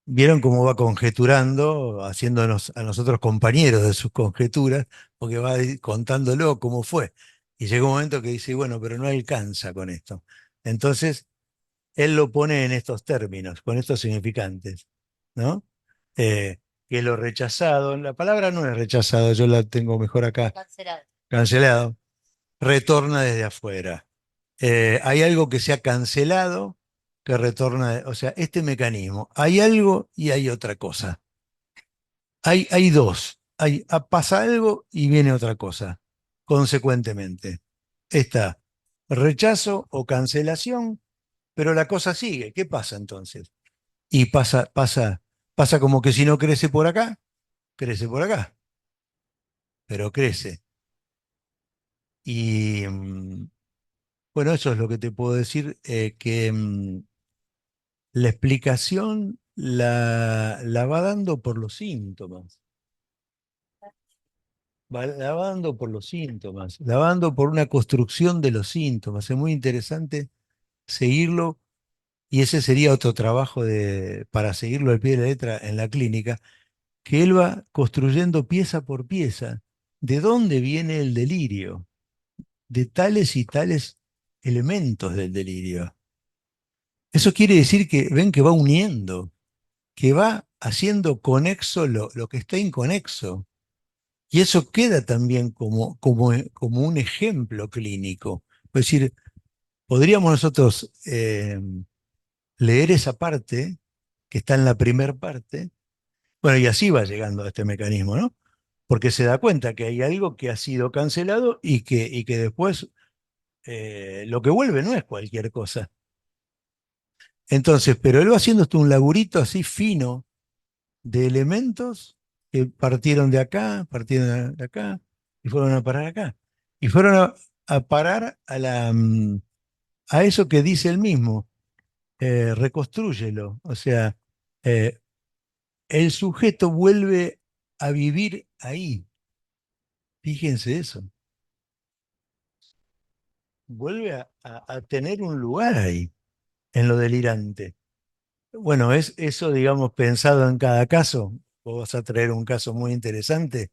Vieron cómo va conjeturando, haciéndonos a nosotros compañeros de sus conjeturas, porque va contándolo cómo fue. Y llega un momento que dice, bueno, pero no alcanza con esto. Entonces, él lo pone en estos términos, con estos significantes, ¿no? Que lo rechazado, la palabra no es rechazado, yo la tengo mejor acá, Cancelado. cancelado, retorna desde afuera. Hay algo que se ha cancelado que retorna, o sea, este mecanismo, hay algo y hay otra cosa. Hay dos, pasa algo y viene otra cosa, consecuentemente. Está rechazo o cancelación, pero la cosa sigue. ¿Qué pasa entonces? Y pasa como que si no crece por acá, pero crece. Y bueno, eso es lo que te puedo decir, que la explicación la va dando por los síntomas. La va dando por los síntomas, la va dando por una construcción de los síntomas. Es muy interesante seguirlo y ese sería otro trabajo para seguirlo al pie de la letra en la clínica, que él va construyendo pieza por pieza. ¿De dónde viene el delirio? De tales y tales elementos del delirio. Eso quiere decir que ven que va uniendo, que va haciendo conexo lo que está inconexo. Y eso queda también como un ejemplo clínico. Es decir, podríamos nosotros leer esa parte que está en la primera parte, bueno, y así va llegando a este mecanismo, ¿no? Porque se da cuenta que hay algo que ha sido cancelado y que después lo que vuelve no es cualquier cosa. Entonces, pero él va haciendo esto un laburito así fino de elementos que partieron de acá, partieron de acá y fueron a parar acá. Y fueron a parar a eso que dice él mismo, reconstrúyelo. O sea, eh, el sujeto vuelve a vivir ahí. Fíjense eso. Vuelve a tener un lugar ahí, en lo delirante. Bueno, es eso, digamos, pensado en cada caso. Vos vas a traer un caso muy interesante.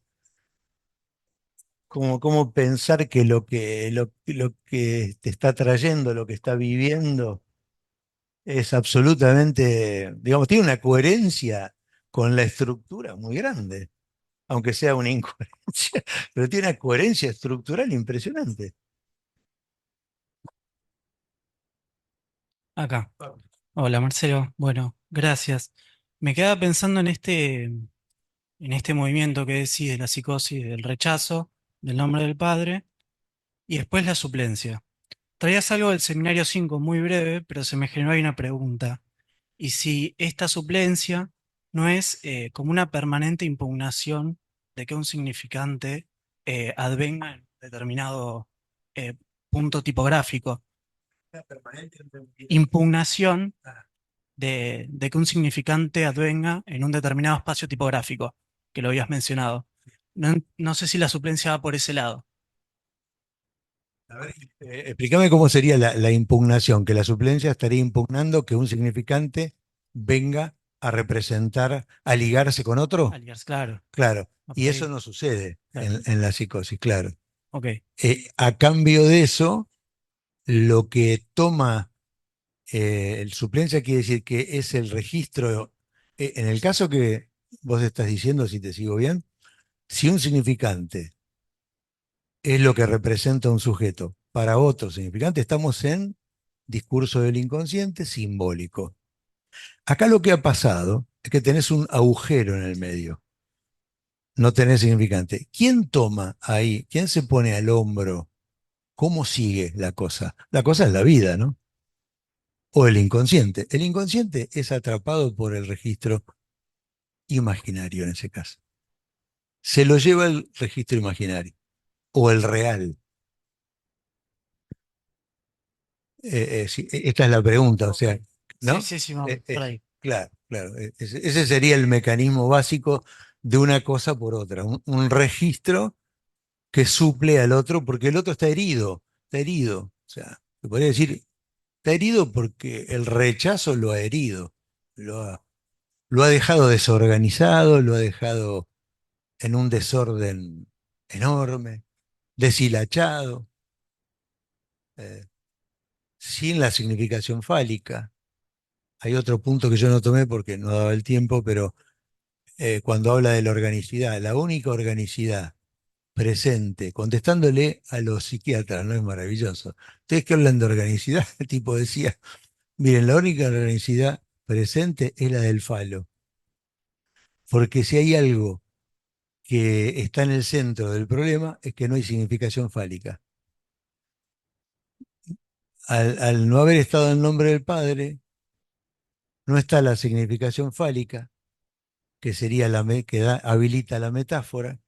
Cómo pensar que lo que te está trayendo, lo que está viviendo, es absolutamente, digamos, tiene una coherencia con la estructura muy grande, aunque sea una incoherencia, pero tiene una coherencia estructural impresionante. Acá. Hola Marcelo. Bueno, gracias. Me quedaba pensando en este movimiento que decís de la psicosis, del rechazo, del nombre del padre, y después la suplencia. Traías algo del seminario 5 muy breve, pero se me generó ahí una pregunta. ¿Y si esta suplencia no es como una permanente impugnación de que un significante advenga en determinado eh, punto tipográfico? Impugnación de que un significante advenga en un determinado espacio tipográfico, que lo habías mencionado. No sé si la suplencia va por ese lado. A ver, explícame cómo sería la impugnación, que la suplencia estaría impugnando que un significante venga a representar, a ligarse con otro. Alias, claro, Claro, va y por eso ahí. no sucede Claro. en la psicosis, claro. Ok, A cambio de eso, lo que toma el suplencia quiere decir que es el registro, en el caso que vos estás diciendo, si te sigo bien, si un significante es lo que representa un sujeto para otro significante, estamos en discurso del inconsciente simbólico. Acá lo que ha pasado es que tenés un agujero en el medio, no tenés significante. ¿Quién toma ahí? ¿Quién se pone al hombro? ¿Cómo sigue la cosa? La cosa es la vida, ¿no? O el inconsciente. El inconsciente es atrapado por el registro imaginario en ese caso. Se lo lleva el registro imaginario o el real. Sí, esta es la pregunta, o ok. sea, Sí, ¿no? sí, sí, vamos, por ahí. Claro, claro. Ese sería el mecanismo básico de una cosa por otra. Un registro que suple al otro porque el otro está herido, está herido. O sea, se podría decir, está herido porque el rechazo lo ha herido, lo ha, lo ha dejado desorganizado, lo ha dejado en un desorden enorme, deshilachado, eh, sin la significación fálica. Hay otro punto que yo no tomé porque no daba el tiempo, pero cuando habla de la organicidad, la única organicidad presente, contestándole a los psiquiatras, ¿no es maravilloso? Ustedes que hablan de organicidad, el tipo decía, miren, la única organicidad presente es la del falo, porque si hay algo que está en el centro del problema es que no hay significación fálica. Al no haber estado el nombre del padre, no está la significación fálica, que sería que habilita la metáfora,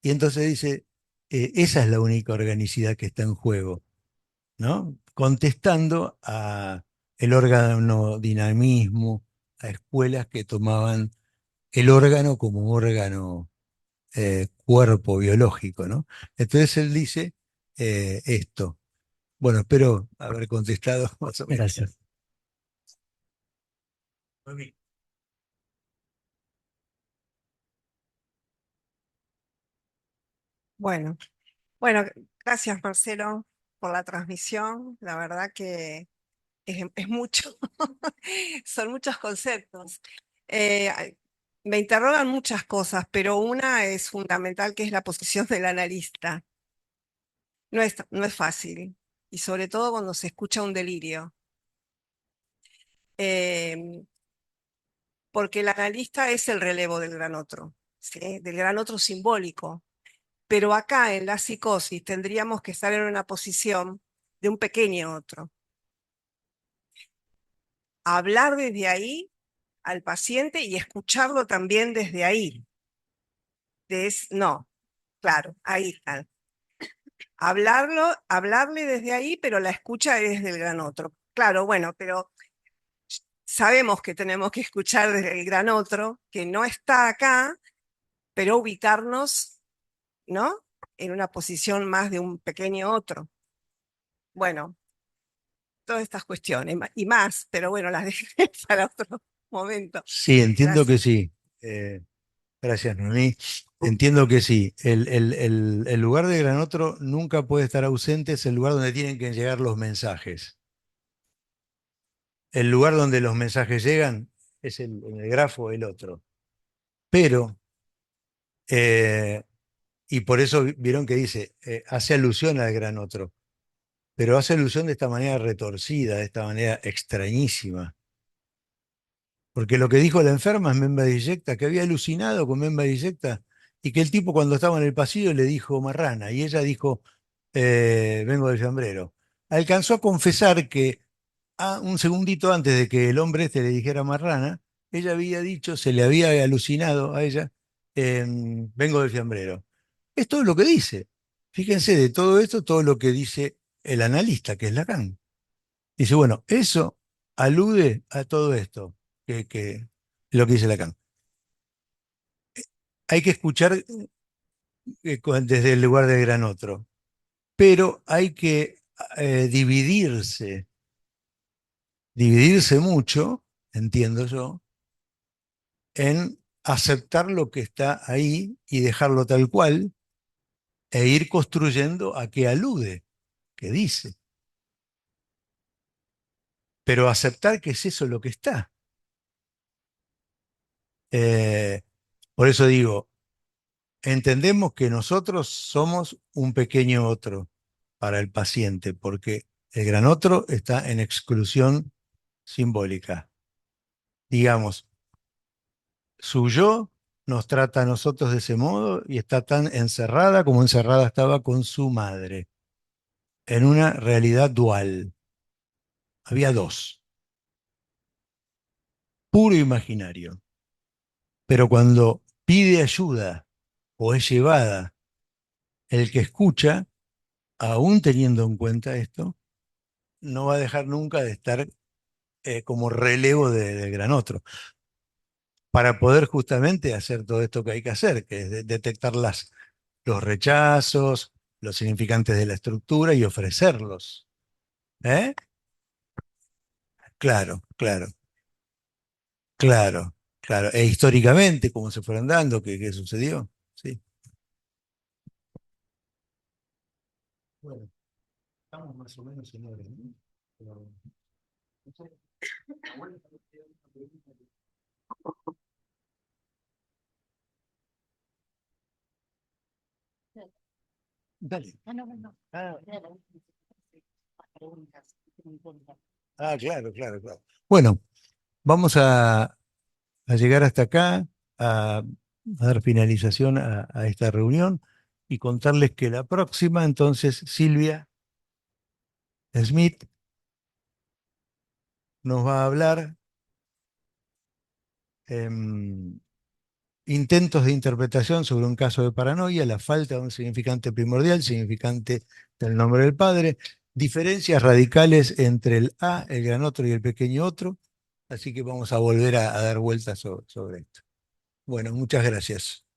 y entonces dice, esa es la única organicidad que está en juego, ¿no? Contestando a el órgano dinamismo, a escuelas que tomaban el órgano como órgano cuerpo biológico, ¿no? Entonces él dice esto. Bueno, espero haber contestado más o menos. Gracias. Bueno, bueno, gracias Marcelo por la transmisión. La verdad que es mucho, son muchos conceptos. Me interrogan muchas cosas, pero una es fundamental, que es la posición del analista. No es fácil, y sobre todo cuando se escucha un delirio. Em, Porque el analista es el relevo del gran otro, ¿sí? Del gran otro simbólico. Pero acá en la psicosis tendríamos que estar en una posición de un pequeño otro. Hablar desde ahí al paciente y escucharlo también desde ahí. No, claro, ahí está. Hablarle desde ahí, pero la escucha es del gran otro. Claro, bueno, pero sabemos que tenemos que escuchar desde el gran otro, que no está acá, pero ubicarnos, ¿no? En una posición más de un pequeño otro. Bueno, todas estas cuestiones y más, pero bueno, las dejé para otro momento. Sí, entiendo que Gracias. sí. Gracias, Noemí. Entiendo que sí. El lugar de Gran Otro nunca puede estar ausente, es el lugar donde tienen que llegar los mensajes. El lugar donde los mensajes llegan es en el grafo el otro. Pero, eh, y por eso vieron que dice, hace alusión al Gran Otro, pero hace alusión de esta manera retorcida, de esta manera extrañísima. Porque lo que dijo la enferma es Memba Diyecta, que había alucinado con Memba Diyecta, y que el tipo cuando estaba en el pasillo le dijo marrana, y ella dijo, vengo del fiambrero. Alcanzó a confesar que un segundito antes de que el hombre este le dijera marrana, ella había dicho, se le había alucinado a ella, vengo del fiambrero. Es todo lo que dice. Fíjense de todo esto, todo lo que dice el analista, que es Lacan. Dice, bueno, eso alude a todo esto, que lo que dice Lacan. Hay que escuchar desde el lugar del gran otro. pero hay que dividirse mucho, entiendo yo, en aceptar lo que está ahí y dejarlo tal cual, e ir construyendo a qué alude, qué dice. Pero aceptar que es eso lo que está. Eh, por eso digo, entendemos que nosotros somos un pequeño otro para el paciente, porque el gran otro está en exclusión simbólica. Digamos, su yo nos trata a nosotros de ese modo y está tan encerrada como encerrada estaba con su madre, en una realidad dual. Había dos, puro imaginario. Pero cuando pide ayuda o es llevada, el que escucha, aún teniendo en cuenta esto, no va a dejar nunca de estar como relevo del gran otro, para poder justamente hacer todo esto que hay que hacer, que es detectar los rechazos, los significantes de la estructura y ofrecerlos. ¿Eh? Claro, claro, claro, claro. E históricamente, cómo se fueron dando, qué sucedió. Sí. Bueno, estamos más o menos en orden, ¿no? Pero, no sé, abuela, dale. Ah, claro, claro, claro. Bueno, vamos a llegar hasta acá, a dar finalización a esta reunión y contarles que la próxima, entonces, Silvia Smith nos va a hablar intentos de interpretación sobre un caso de paranoia, la falta de un significante primordial, significante del nombre del padre, diferencias radicales entre el A, el gran otro y el pequeño otro. Así que vamos a volver a dar vueltas sobre esto. Bueno, muchas gracias.